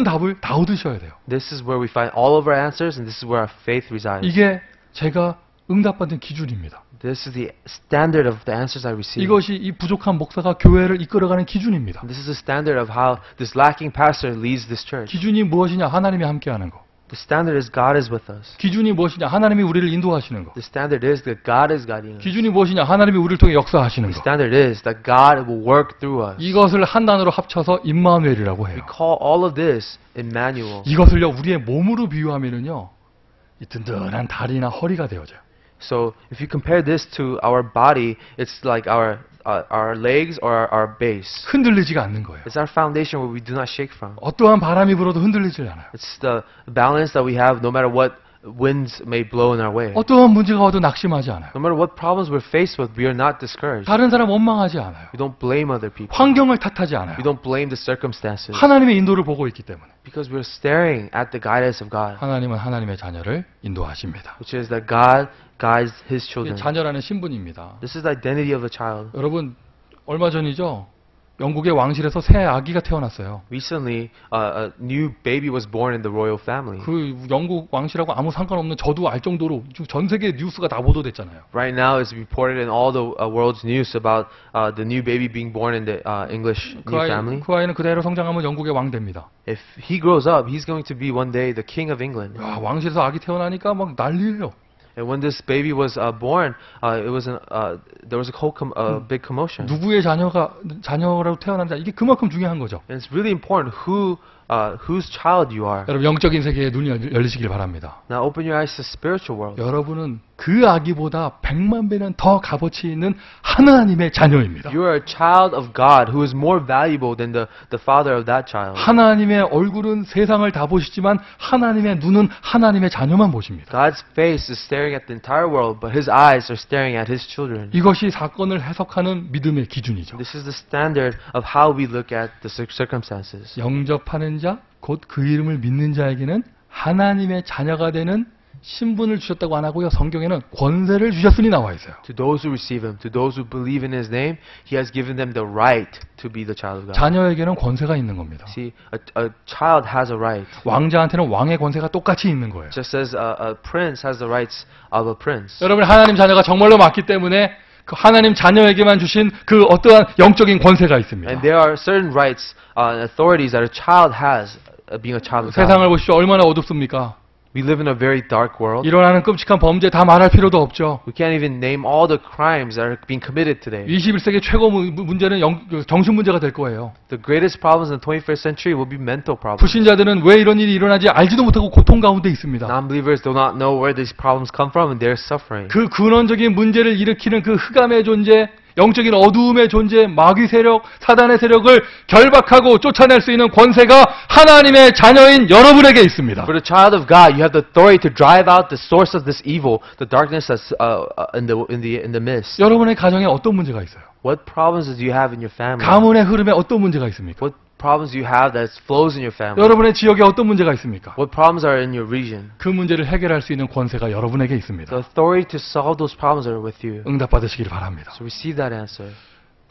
Speaker 1: 답을 다 얻으셔야 돼요.
Speaker 2: This is where we find all of our answers and this is where our faith resides.
Speaker 1: 이게 제가 응답받은 기준입니다.
Speaker 2: This is the standard of the answers I receive.
Speaker 1: 이것이 이 부족한 목사가 교회를 이끌어가는 기준입니다.
Speaker 2: This is the standard of how this lacking pastor leads this church.
Speaker 1: 기준이 무엇이냐? 하나님이 함께하는 거.
Speaker 2: The standard is God is with us.
Speaker 1: 기준이 무엇이냐? 하나님이 우리를 인도하시는 거.
Speaker 2: The standard is that God is guiding us.
Speaker 1: 기준이 무엇이냐? 하나님이 우리를 통해 역사하시는
Speaker 2: The
Speaker 1: 거.
Speaker 2: standard is that God will work through us.
Speaker 1: 이것을 한 단어로 합쳐서 임마누엘이라고 해요.
Speaker 2: We call all of this Emmanuel.
Speaker 1: 이것을요 우리의 몸으로 비유하면은요 이 든든한 다리나 허리가 되어져요.
Speaker 2: So if you compare this to our body, it's like our legs or our base.
Speaker 1: 흔들리지가 않는 거예요.
Speaker 2: It's our foundation where we do not shake from.
Speaker 1: 어떠한 바람이 불어도 흔들리지 않아요.
Speaker 2: It's the balance that we have no matter what winds may blow in our way.
Speaker 1: 어떠한 문제가 와도 낙심하지 않아요.
Speaker 2: No matter what problems we're faced with, we are not discouraged.
Speaker 1: 다른 사람 원망하지 않아요.
Speaker 2: We don't blame other people.
Speaker 1: 환경을 탓하지 않아요.
Speaker 2: We don't blame the circumstances.
Speaker 1: 하나님의 인도를 보고 있기 때문에
Speaker 2: Because we're staring at the guidance of God,
Speaker 1: 하나님은 하나님의 자녀를 인도하십니다.
Speaker 2: which is that God guides His
Speaker 1: 이게
Speaker 2: children.
Speaker 1: 자녀라는 신분입니다.
Speaker 2: This is the identity of a child.
Speaker 1: 여러분 얼마 전이죠. 영국의 왕실에서 새 아기가 태어났어요.
Speaker 2: Recently, a new baby was born in the royal family.
Speaker 1: 그 영국 왕실하고 아무 상관없는 저도 알 정도로 지금 전 세계 뉴스가 다 보도됐잖아요.
Speaker 2: Right now, it's reported in all the world's news about the new baby being born in the English new family.
Speaker 1: 그 아이는 그대로 성장하면 영국의 왕 됩니다.
Speaker 2: If he grows up, he's going to be one day the king of England.
Speaker 1: 야, 왕실에서 아기 태어나니까 막 난리예요.
Speaker 2: And when this baby was born, there was a big commotion.
Speaker 1: 누구의 자녀라고 태어난다 이게 그만큼 중요한 거죠.
Speaker 2: And it's really important whose child you are.
Speaker 1: 여러분 영적인 세계에 눈이 열리시길 바랍니다.
Speaker 2: Now open your eyes to the spiritual world.
Speaker 1: 여러분은 그 아기보다 100만 배는 더 값어치 있는 하나님의 자녀입니다.
Speaker 2: You are a child of God who is more valuable than the father of that child.
Speaker 1: 하나님의 얼굴은 세상을 다 보시지만 하나님의 눈은 하나님의 자녀만 보십니다.
Speaker 2: God's face is staring at the entire world, but His eyes are staring at His children.
Speaker 1: 이것이 사건을 해석하는 믿음의 기준이죠.
Speaker 2: This is the standard of how we look at the circumstances.
Speaker 1: 영접하는 자, 곧 그 이름을 믿는 자에게는 하나님의 자녀가 되는 신분을 주셨다고 안 하고요. 성경에는 권세를 주셨으니 나와 있어요.
Speaker 2: To those who receive Him, to those who believe in His name, He has given them the right to be the child of God.
Speaker 1: 자녀에게는 권세가 있는 겁니다.
Speaker 2: See, a child has a right.
Speaker 1: 왕자한테는 왕의 권세가 똑같이 있는 거예요.
Speaker 2: Just as a prince has the rights of a prince.
Speaker 1: 여러분 하나님 자녀가 정말로 맞기 때문에 그 하나님 자녀에게만 주신 그 어떠한 영적인 권세가 있습니다.
Speaker 2: And there are certain rights and authorities that a child has being a child of God.
Speaker 1: 세상을 보십시오. 얼마나 어둡습니까?
Speaker 2: We live in a very dark world.
Speaker 1: 일어나는 끔찍한 범죄 다 말할 필요도 없죠.
Speaker 2: We can't even name all the crimes that are being committed today.
Speaker 1: 21세기 최고 문제는 정신 문제가 될 거예요.
Speaker 2: The greatest problems in the 21st century will be mental problems.
Speaker 1: 불신자들은 왜 이런 일이 일어나지 알지도 못하고 고통 가운데 있습니다.
Speaker 2: Non-believers do not know where these problems come from and they're suffering.
Speaker 1: 그 근원적인 문제를 일으키는 그 흑암의 존재, 영적인 어두움의 존재, 마귀 세력, 사단의 세력을 결박하고 쫓아낼 수 있는 권세가 하나님의 자녀인 여러분에게 있습니다.
Speaker 2: For the child of God, you have the authority to drive out the source of this evil, the darkness that's in the midst.
Speaker 1: 여러분의 가정에 어떤 문제가 있어요?
Speaker 2: What problems do you have in your family?
Speaker 1: 가문의 흐름에 어떤 문제가 있습니까?
Speaker 2: What problems you have that flows in your family?
Speaker 1: 여러분의 지역에 어떤 문제가 있습니까?
Speaker 2: What problems are in your region?
Speaker 1: 그 문제를 해결할 수 있는 권세가 여러분에게
Speaker 2: The
Speaker 1: 있습니다.
Speaker 2: authority to solve those problems are with you.
Speaker 1: 응답받으시기를 바랍니다.
Speaker 2: So receive that answer.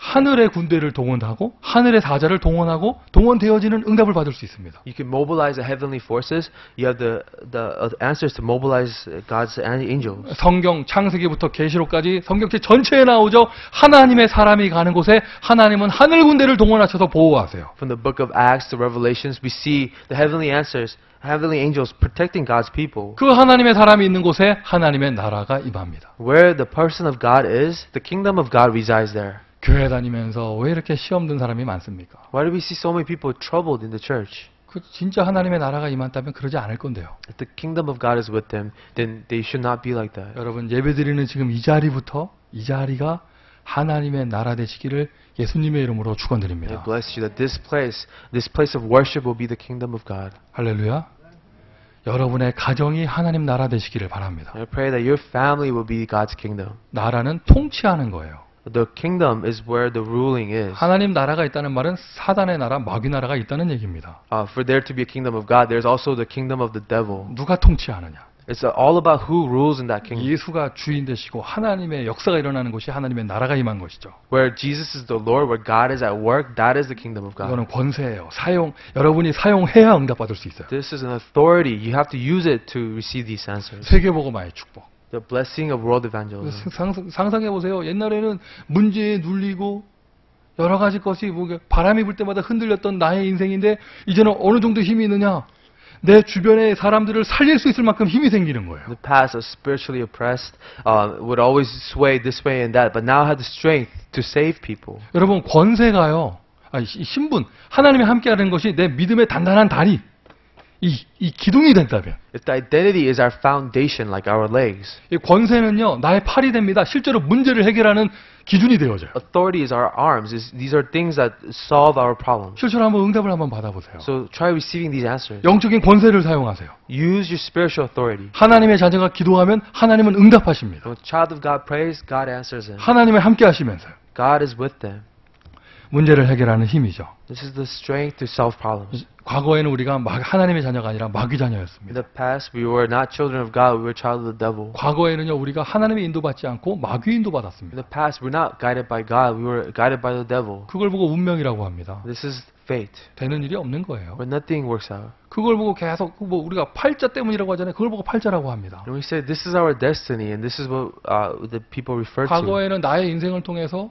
Speaker 1: 하늘의 군대를 동원하고 하늘의 사자를 동원하고 동원되어지는 응답을 받을 수 있습니다.
Speaker 2: You can mobilize the heavenly forces. You have the answers to mobilize God's angels.
Speaker 1: 성경 창세기부터 계시록까지 성경책 전체에 나오죠. 하나님의 사람이 가는 곳에 하나님은 하늘 군대를 동원하셔서 보호하세요.
Speaker 2: From the book of Acts to Revelations, we see the heavenly answers, heavenly angels protecting God's people.
Speaker 1: 그 하나님의 사람이 있는 곳에 하나님의 나라가 임합니다.
Speaker 2: Where the person of God is, the kingdom of God resides there.
Speaker 1: 교회 다니면서 왜 이렇게 시험 든 사람이 많습니까?
Speaker 2: Why do we see so many people troubled in the church?
Speaker 1: 그 진짜 하나님의 나라가 임한다면 그러지 않을 건데요.
Speaker 2: If the kingdom of God is with them, then they should not be like that.
Speaker 1: 여러분 예배드리는 지금 이 자리부터 이 자리가 하나님의 나라 되시기를 예수님의 이름으로
Speaker 2: I
Speaker 1: 축원드립니다.
Speaker 2: bless you that this place of worship will be the kingdom of God.
Speaker 1: 할렐루야. 여러분의 가정이 하나님 나라 되시기를 바랍니다.
Speaker 2: I pray that your family will be God's kingdom.
Speaker 1: 나라는 통치하는 거예요.
Speaker 2: The kingdom is where the ruling is.
Speaker 1: 하나님 나라가 있다는 말은 사단의 나라, 마귀 나라가 있다는 얘기입니다.
Speaker 2: For there to be a kingdom of God, there's also the kingdom of the devil.
Speaker 1: 누가 통치하느냐?
Speaker 2: It's all about who rules in that kingdom.
Speaker 1: 예수가 주인 되시고 하나님의 역사가 일어나는 곳이 하나님의 나라가 임한 것이죠.
Speaker 2: Where Jesus is the Lord, where God is at work, that is the kingdom of God.
Speaker 1: 이거는 권세예요. 여러분이 사용해야 응답받을 수 있어요.
Speaker 2: This is an authority. You have to use it to receive these answers.
Speaker 1: 세계복음화의 축복.
Speaker 2: The blessing of world evangelism.
Speaker 1: 상상해 보세요. 옛날에는 문제에 눌리고 여러 가지 것이 바람이 불 때마다 흔들렸던 나의 인생인데 이제는 어느 정도 힘이 있느냐? 내 주변의 사람들을 살릴 수 있을 만큼 힘이 생기는 거예요.
Speaker 2: The past, was spiritually oppressed, would always sway this way and that, but now have the strength to save people.
Speaker 1: 여러분 권세가요. 신분, 하나님이 함께하는 것이 내 믿음의 단단한 다리, 이 기둥이 된다면.
Speaker 2: If the identity is our foundation, like our legs,
Speaker 1: 이 권세는요 나의 팔이 됩니다. 실제로 문제를 해결하는 기준이 되어져요.
Speaker 2: authority is our arms. These are things that solve our problems.
Speaker 1: 실제로 한번 응답을 한번 받아보세요.
Speaker 2: So try receiving these answers.
Speaker 1: 영적인 권세를 사용하세요.
Speaker 2: Use your spiritual authority.
Speaker 1: 하나님의 자녀가 기도하면 하나님은 응답하십니다.
Speaker 2: When a child of God prays, God answers him.
Speaker 1: 하나님의 함께 하시면서요.
Speaker 2: God is with them.
Speaker 1: 문제를 해결하는 힘이죠.
Speaker 2: This is the strength to solve problems.
Speaker 1: 과거에는 우리가 하나님의 자녀가 아니라 마귀
Speaker 2: In
Speaker 1: 자녀였습니다.
Speaker 2: the past, we were not children of God, we were child of the devil.
Speaker 1: 과거에는요 우리가 하나님의 인도받지 않고 마귀
Speaker 2: In
Speaker 1: 인도받았습니다.
Speaker 2: the past, we're not guided by God, we were guided by the devil.
Speaker 1: 그걸 보고 운명이라고 합니다.
Speaker 2: This is fate,
Speaker 1: 되는 일이 없는 거예요.
Speaker 2: where nothing works out.
Speaker 1: 그걸 보고 계속 우리가 팔자 때문이라고 하잖아요. 그걸 보고 팔자라고 합니다.
Speaker 2: And we say, this is our destiny, and this is what the people refer to.
Speaker 1: 과거에는 나의 인생을 통해서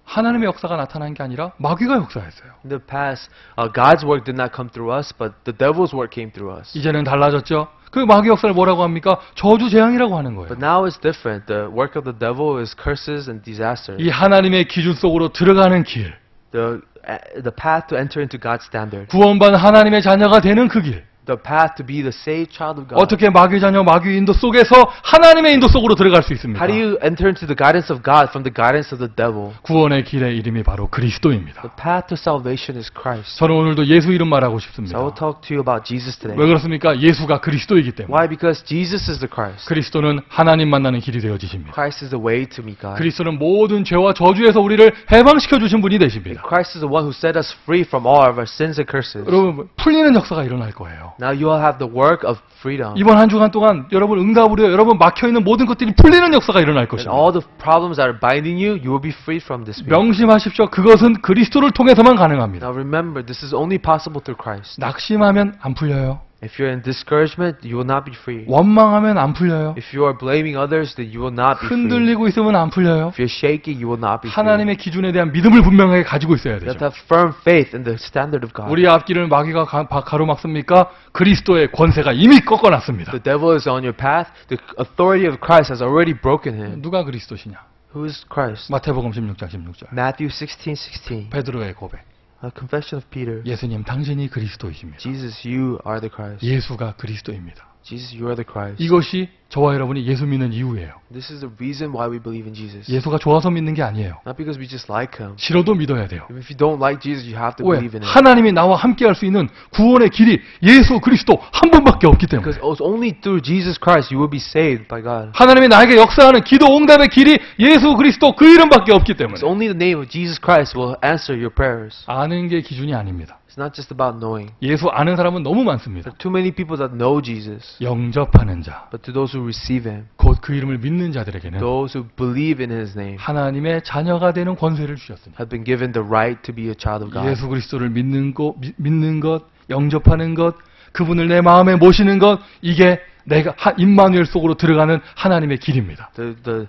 Speaker 1: 하나님의 역사가 나타난 게 아니라 마귀가 역사했어요.
Speaker 2: In the past, God's work did not come through us, but the devil's work came through us.
Speaker 1: 이제는 달라졌죠. 그 마귀 역사를 뭐라고 합니까? 저주 재앙이라고 하는 거예요.
Speaker 2: But now it's different. The work of the devil is curses and disasters.
Speaker 1: 이 하나님의 기준 속으로 들어가는 길,
Speaker 2: The path to enter into God's standard.
Speaker 1: 구원받은 하나님의 자녀가 되는 그 길,
Speaker 2: The path to be the saved child of God.
Speaker 1: 어떻게 마귀 자녀, 마귀 인도 속에서 하나님의 인도 속으로 들어갈 수 있습니까?
Speaker 2: How do you enter into the guidance of God from the guidance of the devil?
Speaker 1: 구원의 길의 이름이 바로 그리스도입니다.
Speaker 2: The path to salvation is Christ.
Speaker 1: 저는 오늘도 예수 이름 말하고
Speaker 2: So
Speaker 1: 싶습니다.
Speaker 2: I will talk to you about Jesus
Speaker 1: 왜
Speaker 2: today.
Speaker 1: 그렇습니까? 예수가 그리스도이기 때문에.
Speaker 2: Why? Because Jesus is the Christ.
Speaker 1: 그리스도는 하나님 만나는 길이 되어지십니다.
Speaker 2: Christ is the way to meet God.
Speaker 1: 그리스도는 모든 죄와 저주에서 우리를 해방시켜 주신 분이 되십니다.
Speaker 2: Christ is the one who set us free from all of our sins and curses.
Speaker 1: 여러분 풀리는 역사가 일어날 거예요.
Speaker 2: Now you will have the work of freedom.
Speaker 1: 이번 한 주간 동안 여러분 응답으로 여러분 막혀있는 모든 것들이 풀리는 역사가 일어날
Speaker 2: And
Speaker 1: 것입니다.
Speaker 2: all the problems that are binding you, you will be freed from this week.
Speaker 1: 명심하십시오. 그것은 그리스도를 통해서만 가능합니다.
Speaker 2: Now remember, this is only possible through Christ.
Speaker 1: 낙심하면 안 풀려요.
Speaker 2: If you're in discouragement, you will not be free.
Speaker 1: 원망하면 안 풀려요.
Speaker 2: If you are blaming others, then you will not be free.
Speaker 1: 흔들리고 있으면 안 풀려요.
Speaker 2: If you're shaking, you will not be free.
Speaker 1: 하나님의 기준에 대한 믿음을 분명하게 가지고 있어야
Speaker 2: You have
Speaker 1: 되죠.
Speaker 2: to have firm faith in the standard of God.
Speaker 1: 우리 앞길을 마귀가 가로막습니까? 그리스도의 권세가 이미 꺾어놨습니다.
Speaker 2: The devil is on your path. The authority of Christ has already broken him.
Speaker 1: 누가 그리스도시냐?
Speaker 2: Who is Christ?
Speaker 1: 마태복음 16장 16절.
Speaker 2: Matthew 16:16.
Speaker 1: 베드로의 고백.
Speaker 2: A confession of Peter.
Speaker 1: 예수님 당신이 그리스도이십니다.
Speaker 2: Jesus, you are the Christ.
Speaker 1: 예수가 그리스도입니다.
Speaker 2: Jesus, you are the Christ.
Speaker 1: 이것이 저와 여러분이 예수 믿는 이유예요.
Speaker 2: This is the reason why we believe in Jesus.
Speaker 1: 예수가 좋아서 믿는 게 아니에요.
Speaker 2: Not because we just like him.
Speaker 1: 싫어도 믿어야 돼요.
Speaker 2: If you don't like Jesus, you have to
Speaker 1: 왜?
Speaker 2: believe in him.
Speaker 1: 하나님이 나와 함께 할 수 있는 구원의 길이 예수 그리스도 한 분밖에 없기 때문에.
Speaker 2: Because it's only through Jesus Christ you will be saved by God.
Speaker 1: 하나님이 나에게 역사하는 기도 응답의 길이 예수 그리스도 그 이름밖에 없기 때문에.
Speaker 2: It's only the name of Jesus Christ will answer your prayers.
Speaker 1: 아는 게 기준이 아닙니다.
Speaker 2: It's not just about knowing.
Speaker 1: 예수 아는 사람은 너무 많습니다.
Speaker 2: There are too many people that know Jesus.
Speaker 1: 영접하는 자,
Speaker 2: But to those who receive Him,
Speaker 1: 곧 그 이름을 믿는 자들에게는
Speaker 2: those who believe in His name,
Speaker 1: 하나님의 자녀가 되는 권세를 주셨으니
Speaker 2: have been given the right to be a child of God.
Speaker 1: 예수 그리스도를 믿는 것, 영접하는 것, 그분을 내 마음에 모시는 것, 이게 내가 임마누엘 속으로 들어가는 하나님의 길입니다.
Speaker 2: The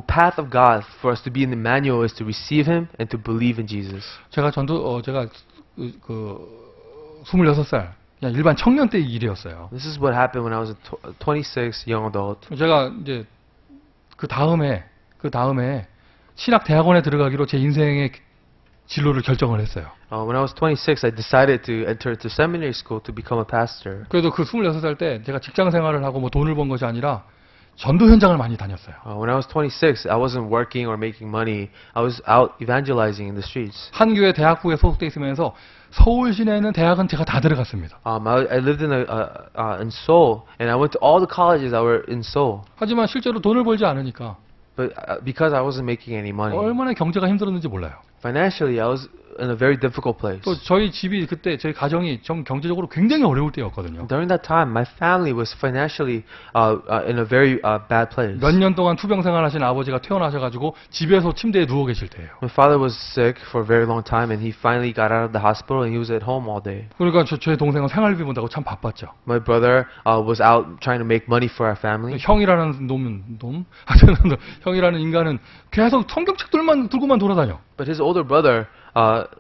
Speaker 2: path of God for us to be in Emmanuel is to receive Him and to believe in Jesus.
Speaker 1: 제가 26살 그냥 일반 청년 때 일이었어요.
Speaker 2: This is what happened when I was a 26 young adult.
Speaker 1: 제가 이제 그 다음에 신학 대학원에 들어가기로 제 인생의 진로를 결정을 했어요.
Speaker 2: When I was 26, I decided to enter to seminary school to become a pastor.
Speaker 1: 그래도 그 26살 때 제가 직장 생활을 하고 뭐 돈을 번 것이 아니라 전도 현장을 많이 다녔어요.
Speaker 2: When I was 26, I wasn't working or making money. I was out evangelizing in the streets.
Speaker 1: 한 교회 대학부에 소속돼 있으면서 서울 시내에 있는 대학은 제가 다 들어갔습니다.
Speaker 2: I lived in Seoul, and I went to all the colleges that were in Seoul.
Speaker 1: 하지만 실제로 돈을 벌지 않으니까
Speaker 2: But because I wasn't making any money,
Speaker 1: 얼마나 경제가 힘들었는지 몰라요.
Speaker 2: financially, I was in a very difficult place.
Speaker 1: 또 저희 집이 그때 저희 가정이 좀 경제적으로 굉장히 어려울 때였거든요.
Speaker 2: During that time, my family was financially in a very bad place.
Speaker 1: 몇 년 동안 투병 생활하신 아버지가 퇴원하셔가지고 집에서 침대에 누워 계실 때예요.
Speaker 2: My father was sick for a very long time, and he finally got out of the hospital, and he was at home all day.
Speaker 1: 그러니까 제 동생은 생활비 본다고 참 바빴죠.
Speaker 2: My brother was out trying to make money for our family.
Speaker 1: 형이라는 형이라는 인간은 계속 성경책들만 들고만 돌아다녀.
Speaker 2: But his older brother,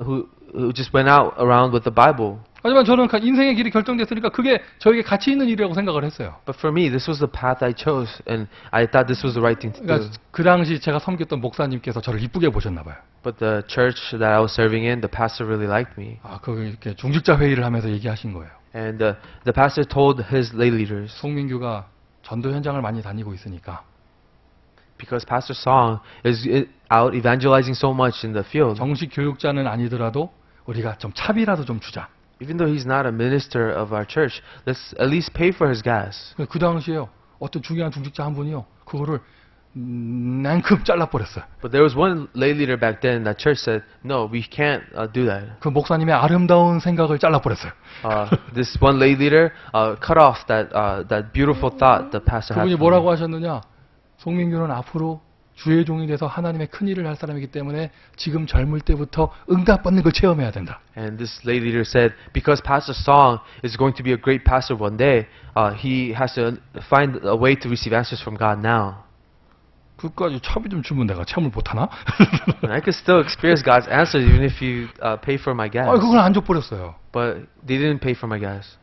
Speaker 2: who just went out around with the Bible.
Speaker 1: 하지만 저는 인생의 길이 결정됐으니까 그게 저에게 가치 있는 일이라고 생각을 했어요.
Speaker 2: But for me, this was the path I chose, and I thought this was the right thing to do.
Speaker 1: 그러니까 그 당시 제가 섬겼던 목사님께서 저를 이쁘게 보셨나 봐요.
Speaker 2: But the church that I was serving in, the pastor really liked me.
Speaker 1: 이렇게 중직자 회의를 하면서 얘기하신 거예요.
Speaker 2: And the pastor told his lay leaders,
Speaker 1: 송민규가 전도 현장을 많이 다니고 있으니까
Speaker 2: because Pastor Song is out evangelizing so much in the field,
Speaker 1: 정식 교육자는 아니더라도 우리가 좀 차비라도 좀 주자.
Speaker 2: even though he's not a minister of our church, let's at least pay for his gas.
Speaker 1: 그 당시에요. 어떤 중요한 중직자 한 분이요. 그거를 냉큼 잘라버렸어요.
Speaker 2: But there was one lay leader back then that church said, no, we can't do that.
Speaker 1: 그 목사님의 아름다운 생각을 잘라버렸어요.
Speaker 2: This one lay leader cut off that beautiful thought the pastor had.
Speaker 1: 그분이
Speaker 2: for
Speaker 1: 뭐라고
Speaker 2: me.
Speaker 1: 하셨느냐? 송민규는 앞으로 주의 종이 돼서 하나님의 큰 일을 할 사람이기 때문에 지금 젊을 때부터 응답받는 걸 체험해야 된다.
Speaker 2: And this lay leader said, because Pastor Song is going to be a great pastor one day, he has to find a way to receive answers from God now.
Speaker 1: 그까지 차비 좀 주면 내가 체험을 못하나?
Speaker 2: And I could still experience God's answers even if you pay for my gas.
Speaker 1: 그걸 안 줘버렸어요.
Speaker 2: But they didn't pay for my gas.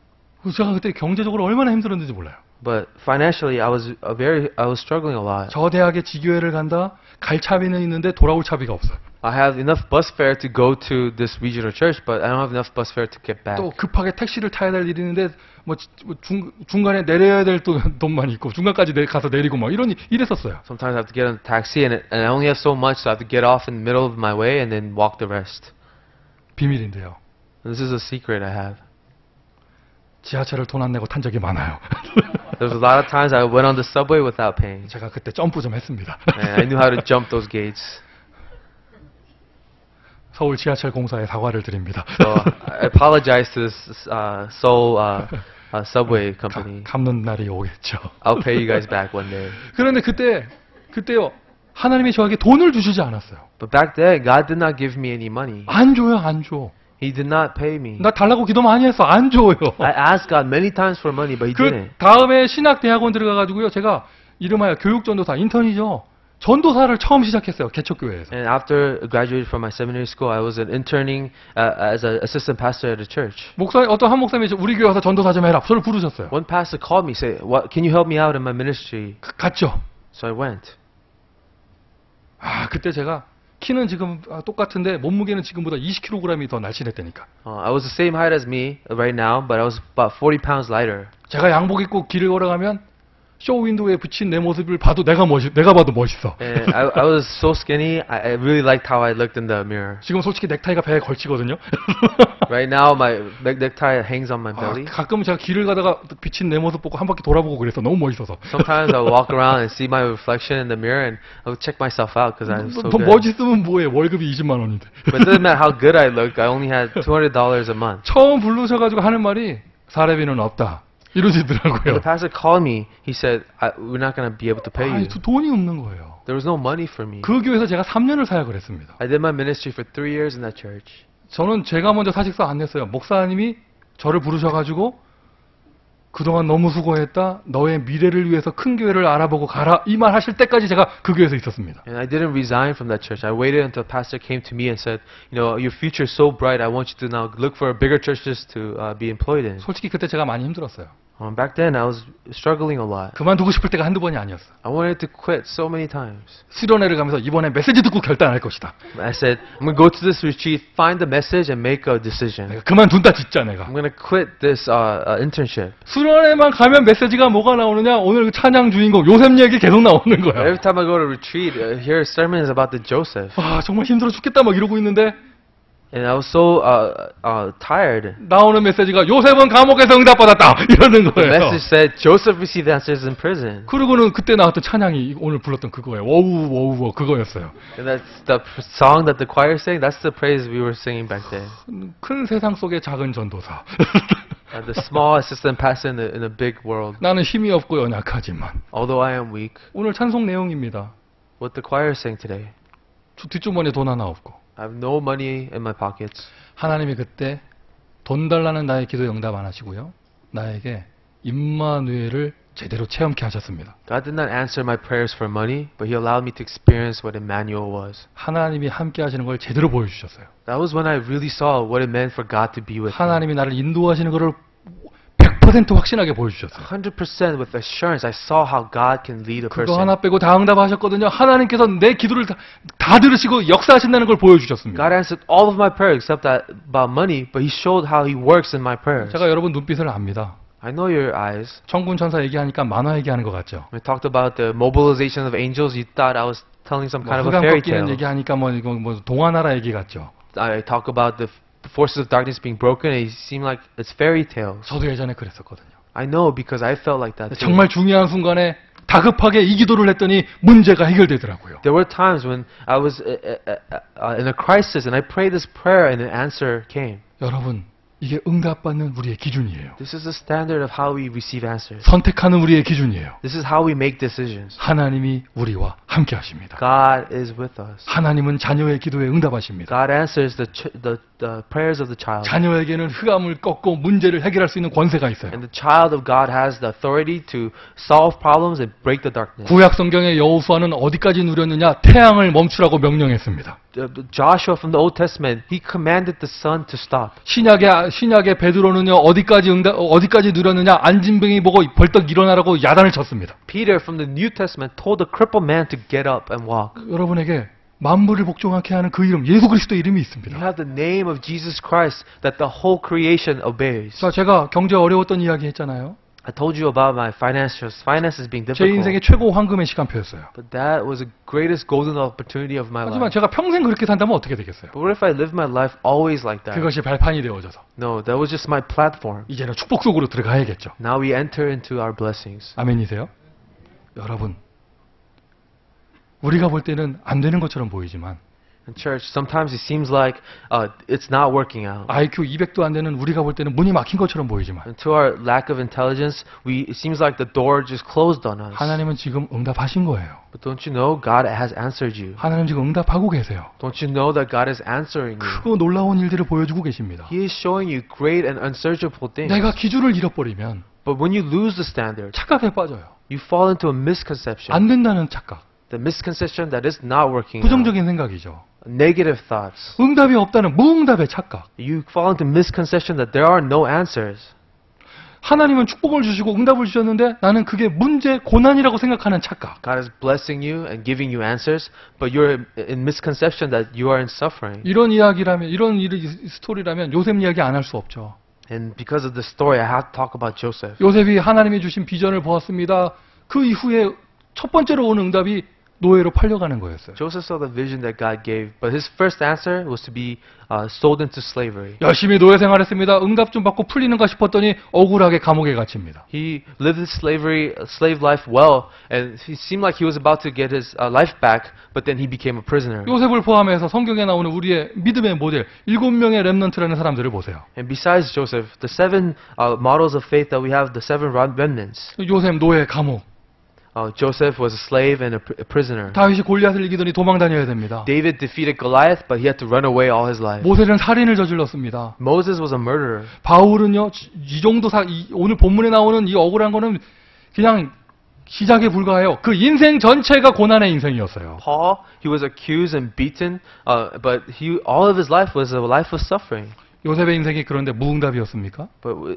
Speaker 1: 제가 그때 경제적으로 얼마나 힘들었는지 몰라요.
Speaker 2: But financially, I was struggling a lot.
Speaker 1: 저 대학에 지교회를 간다. 갈 차비는 있는데 돌아올 차비가 없어요.
Speaker 2: I have enough bus fare to go to this regional church, but I don't have enough bus fare to get back.
Speaker 1: 또 급하게 택시를 타야 될 일이 있는데 중간에 내려야 될 돈만 있고 중간까지 가서 내리고 뭐 이랬었어요.
Speaker 2: Sometimes I have to get on a taxi, and I only have so much, so I have to get off in the middle of my way and then walk the rest.
Speaker 1: 비밀인데요.
Speaker 2: And this is a secret I have.
Speaker 1: 지하철을 돈 안 내고 탄 적이 많아요.
Speaker 2: There was a lot of times I went on the subway without paying.
Speaker 1: 제가 그때 점프 좀 했습니다.
Speaker 2: And I knew how to jump those gates.
Speaker 1: 서울 지하철 공사에 사과를 드립니다.
Speaker 2: So I apologize to this Seoul subway company.
Speaker 1: 갚는 날이 오겠죠.
Speaker 2: I'll pay you guys back one day.
Speaker 1: 그런데 그때요. 하나님이 저에게 돈을 주시지 않았어요.
Speaker 2: But back then, God did not give me any money.
Speaker 1: 안 줘요, 안 줘.
Speaker 2: He did not pay me.
Speaker 1: 나 달라고 기도 많이 했어. 안 줘요.
Speaker 2: I asked God many times for money, but He
Speaker 1: 그
Speaker 2: didn't.
Speaker 1: 다음에 신학 대학원 들어가가지고요. 제가 이름하여 교육전도사 인턴이죠. 전도사를 처음 시작했어요. 개척교회에서.
Speaker 2: And after I graduated from my seminary school, I was interning as an assistant pastor at a church.
Speaker 1: 어떤 한 목사님이 우리 교회 와서 전도사 좀 해라. 저를 부르셨어요.
Speaker 2: One pastor called me, say, "What? Can you help me out in my ministry?"
Speaker 1: 갔죠.
Speaker 2: So I went.
Speaker 1: 그때 제가 키는 지금 똑같은데 몸무게는 지금보다 20kg이 더 날씬했다니까.
Speaker 2: I was the same height as me right now, but I was about 40 pounds lighter.
Speaker 1: 제가 양복 입고 길을 걸어가면 쇼 윈도우에 붙인 내 모습을 봐도 내가 봐도 멋있어.
Speaker 2: And I was so skinny. I really liked how I looked in the mirror.
Speaker 1: 지금 솔직히 넥타이가 배에 걸치거든요.
Speaker 2: Right now, my necktie hangs on my
Speaker 1: 아,
Speaker 2: belly.
Speaker 1: 가끔은 제가 길을 가다가 비친 내 모습 보고 한 바퀴 돌아보고 그래서 너무 멋있어서.
Speaker 2: Sometimes I walk around and see my reflection in the mirror, and I'll check myself out because I'm so
Speaker 1: 더
Speaker 2: good.
Speaker 1: 멋있으면 뭐해? 월급이 20만 원인데.
Speaker 2: But it doesn't matter how good I look. I only had $200 a month.
Speaker 1: 처음 부르셔가지고 하는 말이 사례비는 없다.
Speaker 2: When
Speaker 1: 이러시더라고요.
Speaker 2: the pastor called me, he said, "We're not going to be able to pay you."
Speaker 1: 돈이 없는 거예요.
Speaker 2: There was no money for me.
Speaker 1: 그 교회에서 제가 3년을 사역을 했습니다.
Speaker 2: I did my ministry for 3 years in that church.
Speaker 1: 저는 제가 먼저 사직서 안 냈어요. 목사님이 저를 부르셔가지고 그동안 너무 수고했다. 너의 미래를 위해서 큰 교회를 알아보고 가라. 이 말 하실 때까지 제가 그 교회에서 있었습니다.
Speaker 2: And I didn't resign from that church. I waited until pastor came to me and said, "You know, your future is so bright. I want you to now look for bigger churches to be employed in."
Speaker 1: 솔직히 그때 제가 많이 힘들었어요.
Speaker 2: Back then, I was struggling a lot.
Speaker 1: 그만두고 싶을 때가 한두 번이 아니었어.
Speaker 2: I wanted to quit so many times.
Speaker 1: 수련회를 가면서 이번에 메시지 듣고 결단할 것이다.
Speaker 2: I said, "I'm going to go to this retreat, find the message, and make a decision.
Speaker 1: 내가 그만둔다 진짜 내가.
Speaker 2: I'm going to quit this internship."
Speaker 1: 수련회만 가면 메시지가 뭐가 나오느냐? 오늘 그 찬양 주인공 요셉 얘기 계속 나오는 거야.
Speaker 2: Every time I go to retreat, I hear sermons about the Joseph.
Speaker 1: 아 정말 힘들어 죽겠다 막 이러고 있는데
Speaker 2: And I was so tired.
Speaker 1: 나오는 메시지가 요셉은 감옥에서 응답받았다 이러는
Speaker 2: The
Speaker 1: 거예요.
Speaker 2: message said Joseph received answers in prison.
Speaker 1: 그리고는 그때 나왔던 찬양이 오늘 불렀던 그거예요. 워우 워우 그거였어요.
Speaker 2: And that's the song that the choir sang. That's the praise we were singing back then.
Speaker 1: 큰 세상 속의 작은 전도사.
Speaker 2: The small assistant pastor in a big world.
Speaker 1: 나는 힘이 없고 연약하지만.
Speaker 2: Although I am weak.
Speaker 1: 오늘 찬송 내용입니다.
Speaker 2: What the choir sang today.
Speaker 1: 뒷주머니에 돈 하나 없고.
Speaker 2: I have no money in my pockets.
Speaker 1: 하나님이 그때 돈 달라는 나의 기도에 응답 안 하시고요. 나에게 임마누엘을 제대로 체험케 하셨습니다.
Speaker 2: God did not answer my prayers for money, but He allowed me to experience what Emmanuel was.
Speaker 1: 하나님이 함께 하시는 걸 제대로 보여주셨어요.
Speaker 2: That was when I really saw what it meant for God to be with me.
Speaker 1: 하나님이 나를 인도하시는 것을 100% 확신하게 보여주셨어요.
Speaker 2: 100% with assurance, I saw how God can lead a
Speaker 1: 그거
Speaker 2: person.
Speaker 1: 하나 빼고 다 응답하셨거든요. 하나님께서 내 기도를 다 들으시고 역사하신다는 걸 보여주셨습니다.
Speaker 2: God answered all of my prayers except that about money, but He showed how He works in my prayers.
Speaker 1: 제가 여러분 눈빛을 압니다.
Speaker 2: I know your eyes.
Speaker 1: 천군 천사 얘기하니까 만화 얘기하는 것 같죠.
Speaker 2: When we talked about the mobilization of angels, you thought I was telling some kind of a
Speaker 1: 흑암
Speaker 2: fairy
Speaker 1: 꺾이는
Speaker 2: tale.
Speaker 1: 얘기하니까 뭐 동화나라 얘기 같죠.
Speaker 2: I talk about the forces of darkness being broken, and it seemed like it's fairy tales.
Speaker 1: 저도 예전에 그랬었거든요.
Speaker 2: I know because I felt like that too.
Speaker 1: 정말 중요한 순간에 다급하게 이 기도를 했더니 문제가 해결되더라고요.
Speaker 2: There were times when I was in a crisis, and I prayed this prayer, and an answer came.
Speaker 1: 여러분, 이게 응답받는 우리의 기준이에요.
Speaker 2: This is the standard of how we receive answers.
Speaker 1: 선택하는 우리의 기준이에요.
Speaker 2: This is how we make decisions.
Speaker 1: 하나님이 우리와 함께 하십니다.
Speaker 2: God is with us.
Speaker 1: 하나님은 자녀의 기도에 응답하십니다.
Speaker 2: God answers the prayers of the child.
Speaker 1: 자녀에게는 흑암을 꺾고 문제를 해결할 수 있는 권세가 있어요.
Speaker 2: And the child of God has the authority to solve problems and break the darkness.
Speaker 1: 구약 성경의 여호수아는 어디까지 누렸느냐? 태양을 멈추라고 명령했습니다.
Speaker 2: Joshua from the Old Testament, he commanded the sun to stop.
Speaker 1: 신약의 베드로는요 어디까지 누렸느냐? 안진병이 보고 벌떡 일어나라고 야단을 쳤습니다.
Speaker 2: Peter from the New Testament told the crippled man to get up and walk.
Speaker 1: 여러분에게 만물을 복종하게 하는 그 이름 예수 그리스도 이름이
Speaker 2: You
Speaker 1: 있습니다.
Speaker 2: have the name of Jesus Christ that the whole creation obeys.
Speaker 1: 자, 제가 경제 어려웠던 이야기 했잖아요.
Speaker 2: I told you about my finances being
Speaker 1: 제 인생의
Speaker 2: difficult.
Speaker 1: 최고 황금의 시간표였어요.
Speaker 2: But that was the greatest golden opportunity of my
Speaker 1: 하지만
Speaker 2: life.
Speaker 1: 제가 평생 그렇게 산다면 어떻게 되겠어요?
Speaker 2: But what if I live my life always like that?
Speaker 1: 그것이 발판이 되어져서
Speaker 2: No, that was just my platform.
Speaker 1: 이제는 축복 속으로 들어가야겠죠.
Speaker 2: Now we enter into our blessings.
Speaker 1: 아멘이세요? 여러분, 우리가 볼 때는 안 되는 것처럼 보이지만
Speaker 2: In church, sometimes it seems like it's not working out.
Speaker 1: IQ 200도 안 되는 우리가 볼 때는 문이 막힌 것처럼 보이지만
Speaker 2: And to our lack of intelligence, it seems like the door just closed on us.
Speaker 1: 하나님은 지금 응답하신 거예요.
Speaker 2: But don't you know God has answered you?
Speaker 1: 하나님 지금 응답하고 계세요.
Speaker 2: Don't you know that God is answering you?
Speaker 1: 크고 놀라운 일들을 보여주고 계십니다.
Speaker 2: He is showing you great and unsearchable things.
Speaker 1: 내가 기준을 잃어버리면
Speaker 2: But when you lose the standard,
Speaker 1: 착각에 빠져요.
Speaker 2: you fall into a misconception.
Speaker 1: 안 된다는 착각.
Speaker 2: The misconception that it's not working out.
Speaker 1: 부정적인 생각이죠.
Speaker 2: Negative thoughts.
Speaker 1: 응답이 없다는 무응답의 착각.
Speaker 2: You fall into misconception that there are no answers.
Speaker 1: 하나님은 축복을 주시고 응답을 주셨는데 나는 그게 문제, 고난이라고 생각하는 착각.
Speaker 2: God is blessing you and giving you answers, but you're in misconception that you are in suffering.
Speaker 1: 이런 이야기라면, 이런 스토리라면 요셉 이야기 안 할 수 없죠.
Speaker 2: And because of the story, I have to talk about Joseph.
Speaker 1: 요셉이 하나님이 주신 비전을 보았습니다. 그 이후에 첫 번째로 온 응답이 노예로 팔려가는 거였어요.
Speaker 2: Joseph saw the vision that God gave, but his first answer was to be sold into slavery.
Speaker 1: 열심히 노예 생활했습니다. 응답 좀 받고 풀리는가 싶었더니 억울하게 감옥에 갇힙니다.
Speaker 2: He lived his slave life well, and he seemed like he was about to get his life back, but then he became a prisoner.
Speaker 1: 요셉을 포함해서 성경에 나오는 우리의 믿음의 모델 7명의 렘넌트라는 사람들을 보세요.
Speaker 2: And besides Joseph, the 7 models of faith that we have, the 7 remnants.
Speaker 1: 요셉 노예 감옥.
Speaker 2: Joseph was a slave and a prisoner.
Speaker 1: 다윗이 골리앗을 이기더니 도망 다녀야 됩니다.
Speaker 2: David defeated Goliath, but he had to run away all his life.
Speaker 1: 모세는 살인을 저질렀습니다.
Speaker 2: Moses was a murderer.
Speaker 1: 바울은요, 이 정도 오늘 본문에 나오는 이 억울한 거는 그냥 시작에 불과해요. 그 인생 전체가 고난의 인생이었어요.
Speaker 2: Paul, he was accused and beaten, but all of his life was a life of suffering.
Speaker 1: 요셉의 인생이 그런데 무응답이었습니까?
Speaker 2: But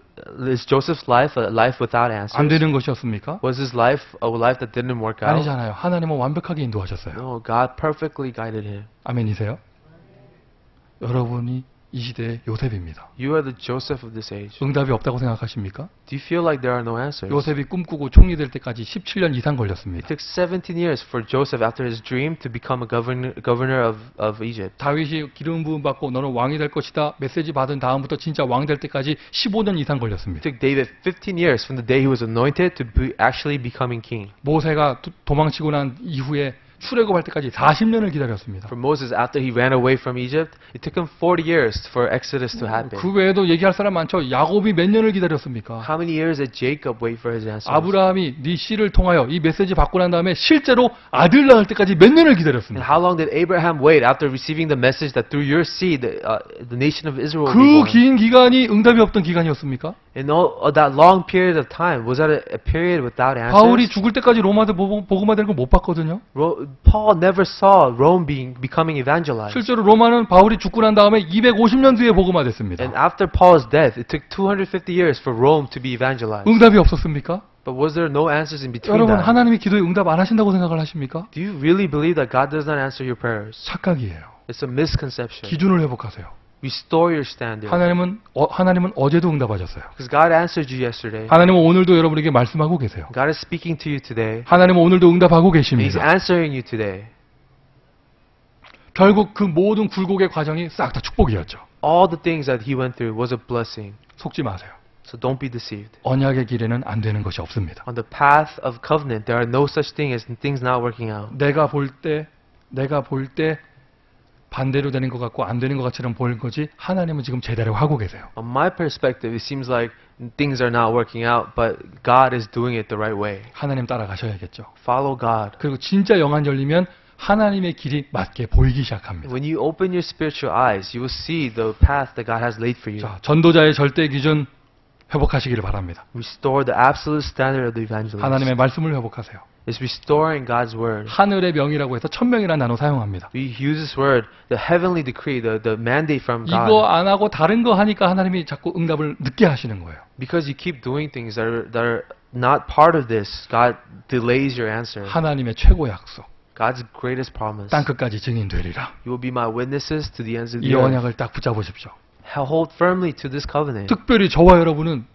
Speaker 2: is Joseph's life a life without
Speaker 1: 안
Speaker 2: answers?
Speaker 1: 되는 것이었습니까?
Speaker 2: Was his life a life that didn't work out?
Speaker 1: 아니잖아요. 하나님은 완벽하게 인도하셨어요.
Speaker 2: No, God perfectly guided him.
Speaker 1: 아멘이세요? 여러분이 이 시대의 요셉입니다.
Speaker 2: You are the Joseph of this age.
Speaker 1: 응답이 없다고 생각하십니까?
Speaker 2: Do you feel like there are no answers?
Speaker 1: 요셉이 꿈꾸고 총리 될 때까지 17년 이상 걸렸습니다.
Speaker 2: It took 17 years for Joseph after his dream to become a governor of Egypt.
Speaker 1: 다윗이 기름 부음 받고 너는 왕이 될 것이다 메시지 받은 다음부터 진짜 왕 될 때까지 15년 이상 걸렸습니다.
Speaker 2: It took David 15 years from the day he was anointed to actually becoming king.
Speaker 1: 모세가 도망치고 난 이후에 출애굽할 때까지 40년을 기다렸습니다.
Speaker 2: For Moses, after he ran away from Egypt, it took him 40 years for Exodus to happen.
Speaker 1: 그 외에도 얘기할 사람 많죠. 야곱이 몇 년을 기다렸습니까?
Speaker 2: How many years did Jacob wait for his answers?
Speaker 1: 아브라함이 네 씨를 통하여 이 메시지 받고 난 다음에 실제로 아들 낳을 때까지 몇 년을
Speaker 2: And
Speaker 1: 기다렸습니다.
Speaker 2: how long did Abraham wait after receiving the message that through your seed the nation of Israel will be
Speaker 1: 그
Speaker 2: born?
Speaker 1: 긴 기간이 응답이 없던 기간이었습니까?
Speaker 2: In all of that long period of time, was that a period without
Speaker 1: 바울이
Speaker 2: answers?
Speaker 1: 죽을 때까지 로마대 복음화되는 걸 못 봤거든요.
Speaker 2: Paul never saw Rome becoming evangelized.
Speaker 1: 실제로 로마는 바울이 죽고 난 다음에 250년 뒤에 복음화됐습니다.
Speaker 2: And after Paul's death, it took 250 years for Rome to be evangelized.
Speaker 1: 응답이 없었습니까?
Speaker 2: But was there no answers in between
Speaker 1: 여러분
Speaker 2: that?
Speaker 1: 하나님이 기도에 응답 안 하신다고 생각을 하십니까?
Speaker 2: Do you really believe that God does not answer your prayers?
Speaker 1: 착각이에요.
Speaker 2: It's a misconception.
Speaker 1: 기준을 회복하세요.
Speaker 2: Restore your standard.
Speaker 1: 하나님은 어제도 응답하셨어요.
Speaker 2: Because God answered you yesterday.
Speaker 1: 하나님은 오늘도 여러분에게 말씀하고 계세요.
Speaker 2: God is speaking to you today.
Speaker 1: 하나님은 오늘도 응답하고
Speaker 2: And He's
Speaker 1: 계십니다.
Speaker 2: answering you today.
Speaker 1: 결국 그 모든 굴곡의 과정이 싹 다 축복이었죠.
Speaker 2: All the things that He went through was a blessing.
Speaker 1: 속지 마세요.
Speaker 2: So don't be deceived.
Speaker 1: 언약의 길에는 안 되는 것이 없습니다.
Speaker 2: On the path of covenant, there are no such thing as things not working out.
Speaker 1: 내가 볼 때 반대로 되는 것 같고 안 되는 것 같처럼 보이는 거지 하나님은 지금 제대로 하고 계세요.
Speaker 2: On my perspective, it seems like things are not working out, but God is doing it the right way.
Speaker 1: 하나님 따라가셔야겠죠.
Speaker 2: Follow God.
Speaker 1: 그리고 진짜 영안 열리면 하나님의 길이 맞게 보이기 시작합니다.
Speaker 2: When you open your spiritual eyes, you will see the path that God has laid for you.
Speaker 1: 자, 전도자의 절대 기준 회복하시기를 바랍니다.
Speaker 2: Restore the absolute standard of the evangelist.
Speaker 1: 하나님의 말씀을 회복하세요.
Speaker 2: It's restoring God's word.
Speaker 1: 하늘의 명이라고 해서 천명이라는 단어 사용합니다.
Speaker 2: We use this word, the heavenly decree, the mandate from God.
Speaker 1: 이거 안 하고 다른 거 하니까 하나님이 자꾸 응답을 늦게 하시는 거예요.
Speaker 2: Because you keep doing things that are not part of this, God delays your answer.
Speaker 1: 하나님의 최고의 약속.
Speaker 2: God's greatest promise.
Speaker 1: 땅 끝까지 증인되리라.
Speaker 2: You will be my witnesses to the ends of
Speaker 1: 이
Speaker 2: the earth.
Speaker 1: 언약을 딱 붙잡으십시오.
Speaker 2: Hold firmly to this covenant.
Speaker 1: 특별히 저와 여러분은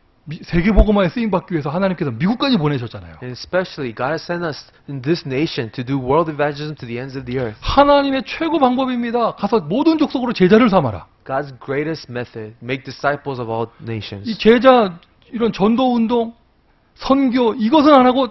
Speaker 1: 세계복음화에 쓰임받기 위해서 하나님께서 미국까지 보내셨잖아요.
Speaker 2: And especially, God has sent us in this nation to do world evangelism to the ends of the earth.
Speaker 1: 하나님의 최고 방법입니다. 가서 모든 족속으로 제자를 삼아라.
Speaker 2: God's greatest method, make disciples of all
Speaker 1: 이
Speaker 2: nations.
Speaker 1: 제자 이런 전도 운동, 선교 이것은 안 하고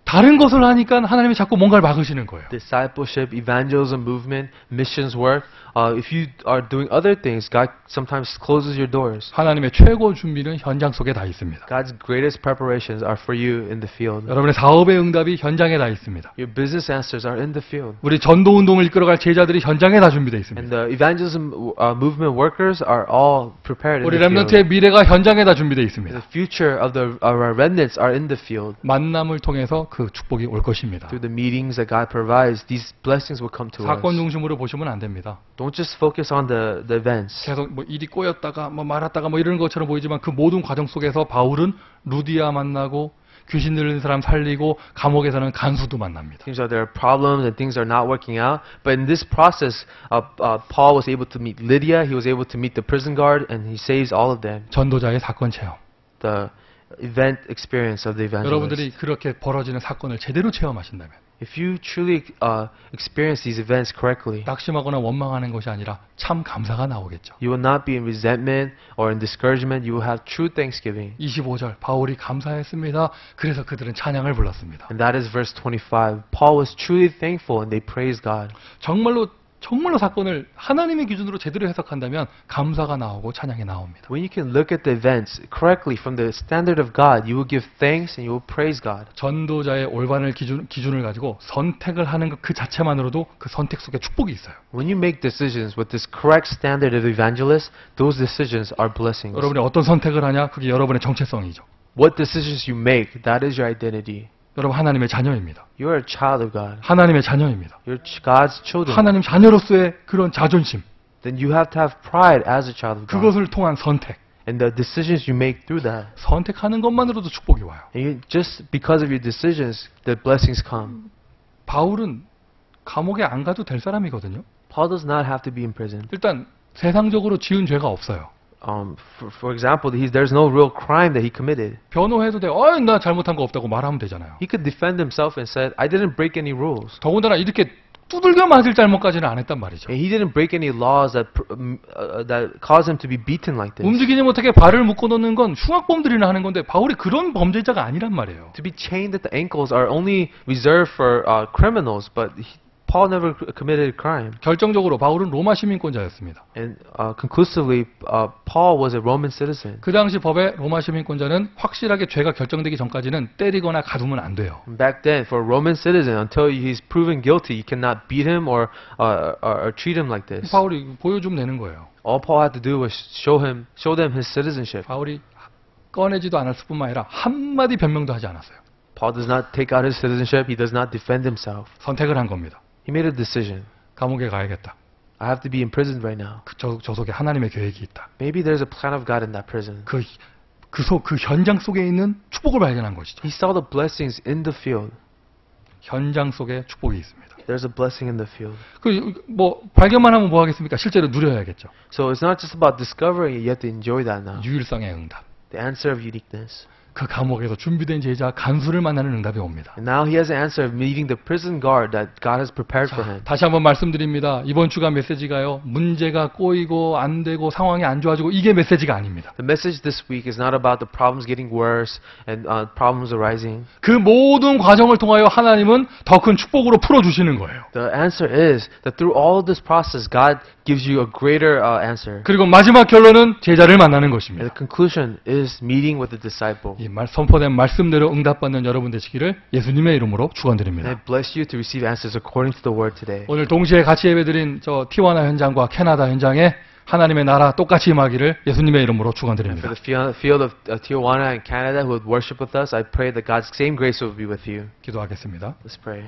Speaker 1: 다른 것을 하니까 하나님이 자꾸 뭔가를 막으시는 거예요.
Speaker 2: Discipleship, evangelism movement, missions work. If you are doing other things, God sometimes closes your doors.
Speaker 1: 하나님의 최고 준비는 현장 속에 다 있습니다.
Speaker 2: God's greatest preparations are for you in the field.
Speaker 1: 여러분의 사업의 응답이 현장에 다 있습니다.
Speaker 2: Your business answers are in the field.
Speaker 1: 우리 전도 운동을 이끌어갈 제자들이 현장에 다 준비되어 있습니다.
Speaker 2: And the evangelism movement workers are all prepared in
Speaker 1: 우리
Speaker 2: the field.
Speaker 1: 렘넌트의 미래가 현장에 다 준비되어 있습니다.
Speaker 2: The future of our remnants are in the field.
Speaker 1: 만남을 통해서 그 축복이 올 것입니다.
Speaker 2: Through the meetings that God provides, these blessings will come to
Speaker 1: 사건
Speaker 2: us.
Speaker 1: 중심으로 보시면 안 됩니다.
Speaker 2: Don't just focus on the events.
Speaker 1: 계속 뭐 일이 꼬였다가 뭐 말았다가 뭐 이런 것처럼 보이지만 그 모든 과정 속에서 바울은 루디아 만나고 귀신 들린 사람 살리고 감옥에서는 간수도 만납니다.
Speaker 2: Seems like there are problems and things are not working out. But in this process, Paul was able to meet Lydia. He was able to meet the prison guard, and he saves all of them.
Speaker 1: 전도자의 사건 체험.
Speaker 2: The event experience of the evangelist.
Speaker 1: 여러분들이 그렇게 벌어지는 사건을 제대로 체험하신다면
Speaker 2: If you truly experience these events correctly,
Speaker 1: 낙심하거나 원망하는 것이 아니라 참 감사가 나오겠죠.
Speaker 2: you will not be in resentment or in discouragement. You will have true thanksgiving.
Speaker 1: 25절 바울이 감사했습니다. 그래서 그들은 찬양을 불렀습니다.
Speaker 2: And that is verse 25. Paul was truly thankful and they praised God.
Speaker 1: 정말로 사건을 하나님의 기준으로 제대로 해석한다면 감사가 나오고 찬양이 나옵니다.
Speaker 2: When you can look at the events correctly from the standard of God, you will give thanks and you will praise God.
Speaker 1: 전도자의 올바른 기준을 가지고 선택을 하는 것 그 자체만으로도 그 선택 속에 축복이 있어요.
Speaker 2: When you make decisions with this correct standard of evangelist, those decisions are blessings.
Speaker 1: 여러분이 어떤 선택을 하냐? 그게 여러분의 정체성이죠.
Speaker 2: What decisions you make, that is your identity.
Speaker 1: 여러분 하나님의 자녀입니다.
Speaker 2: You are a child of God.
Speaker 1: 하나님의 자녀입니다.
Speaker 2: You're God's children.
Speaker 1: 하나님 자녀로서의 그런 자존심,
Speaker 2: Then you have to have pride as a child of God.
Speaker 1: 그것을 통한 선택,
Speaker 2: And the decisions you make through that.
Speaker 1: 선택하는 것만으로도 축복이 와요.
Speaker 2: And you, just because of your decisions, the blessings come.
Speaker 1: 바울은 감옥에 안 가도 될 사람이거든요.
Speaker 2: Paul does not have to be in prison.
Speaker 1: 일단 세상적으로 지은 죄가 없어요.
Speaker 2: For example, there's no real crime that he committed.
Speaker 1: 변호해도 돼. 나 잘못한 거 없다고 말하면 되잖아요.
Speaker 2: He could defend himself and said, I didn't break any rules.
Speaker 1: 더군다나 이렇게 두들겨 맞을 잘못까지는 안 했단 말이죠.
Speaker 2: And he didn't break any laws that caused him to be beaten like this.
Speaker 1: 움직이지 못하게 발을 묶어놓는 건 흉악범들이나 하는 건데 바울이 그런 범죄자가 아니란 말이에요.
Speaker 2: To be chained at the ankles are only reserved for criminals, but Paul never committed a crime.
Speaker 1: 결정적으로 바울은 로마 시민권자였습니다.
Speaker 2: And conclusively, Paul was a Roman citizen.
Speaker 1: 그 당시 법에 로마 시민권자는 확실하게 죄가 결정되기 전까지는 때리거나 가두면 안 돼요.
Speaker 2: Back then, for a Roman citizen, until he's proven guilty, you cannot beat him or treat him like this.
Speaker 1: 바울이 보여주면 되는 거예요.
Speaker 2: All Paul had to do was show them his citizenship.
Speaker 1: 바울이 꺼내지도 않았을 뿐만 아니라 한마디 변명도 하지 않았어요.
Speaker 2: Paul does not take out his citizenship. He does not defend himself.
Speaker 1: 선택을 한 겁니다.
Speaker 2: He made a decision.
Speaker 1: 감옥에 가야겠다.
Speaker 2: I have to be in prison right now.
Speaker 1: 저 속에 하나님의 계획이 있다.
Speaker 2: Maybe there's a plan of God in that prison.
Speaker 1: 그 현장 속에 있는 축복을 발견한 것이죠.
Speaker 2: He saw the blessings in the field.
Speaker 1: 현장 속에 축복이 있습니다.
Speaker 2: There's a blessing in the field.
Speaker 1: 발견만 하면 뭐 하겠습니까? 실제로 누려야겠죠.
Speaker 2: So it's not just about discovering it. You have to enjoy that now.
Speaker 1: 유일성의 응답.
Speaker 2: The answer of uniqueness.
Speaker 1: 그 감옥에서 준비된 제자 간수를 만나는 응답이 옵니다.
Speaker 2: And now he has an answer of meeting the prison guard that God has prepared for him.
Speaker 1: 다시 한번 말씀드립니다. 이번 주간 메시지가요. 문제가 꼬이고 안 되고 상황이 안 좋아지고 이게 메시지가 아닙니다.
Speaker 2: The message this week is not about the problems getting worse and problems arising.
Speaker 1: 그 모든 과정을 통하여 하나님은 더 큰 축복으로 풀어주시는 거예요.
Speaker 2: The answer is that through all of this process, God gives you a greater answer.
Speaker 1: 그리고 마지막 결론은 제자를 만나는
Speaker 2: And
Speaker 1: 것입니다.
Speaker 2: the conclusion is meeting with the disciple.
Speaker 1: 이 선포된 말씀대로 응답받는 여러분 되시기를 예수님의 이름으로
Speaker 2: And
Speaker 1: 축원드립니다.
Speaker 2: I bless you to receive answers according to the word today.
Speaker 1: 오늘 동시에 같이 예배드린 저 티와나 현장과 캐나다 현장에 하나님의 나라 똑같이 임하기를 예수님의 이름으로
Speaker 2: For
Speaker 1: 축원드립니다.
Speaker 2: the field of Tijuana and Canada who would worship with us, I pray that God's same grace will be with you.
Speaker 1: 기도하겠습니다.
Speaker 2: Let's pray.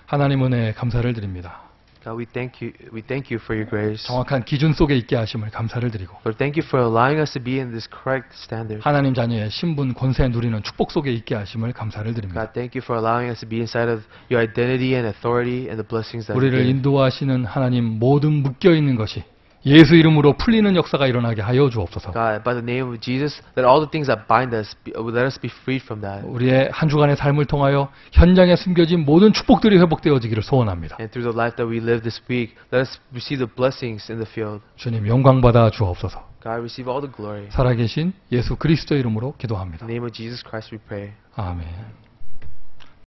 Speaker 1: 하나님 은혜에 감사를 드립니다.
Speaker 2: God, we thank you for your grace.
Speaker 1: 정확한 기준 속에 있게 하심을 감사를 드리고
Speaker 2: Lord, thank you for allowing us to be in this correct standard.
Speaker 1: 하나님 자녀의 신분 권세 누리는 축복 속에 있게 하심을 감사를 드립니다.
Speaker 2: God, thank you for allowing us to be inside of your identity and authority and the blessings that you
Speaker 1: 우리를
Speaker 2: give.
Speaker 1: 인도하시는 하나님 모든 묶여 있는 것이 예수 이름으로 풀리는 역사가 일어나게 하여 주옵소서.
Speaker 2: God, by the name of Jesus, that all the things that bind us, let us be freed from that.
Speaker 1: 우리의 한 주간의 삶을 통하여 현장에 숨겨진 모든 축복들이 회복되어지기를 소원합니다.
Speaker 2: And through the life that we live this week, let us receive the blessings in the field.
Speaker 1: 주님 영광 받아 주옵소서.
Speaker 2: God, receive all the glory.
Speaker 1: 살아계신 예수 그리스도의 이름으로 기도합니다.
Speaker 2: In the name of Jesus Christ we pray.
Speaker 1: 아멘.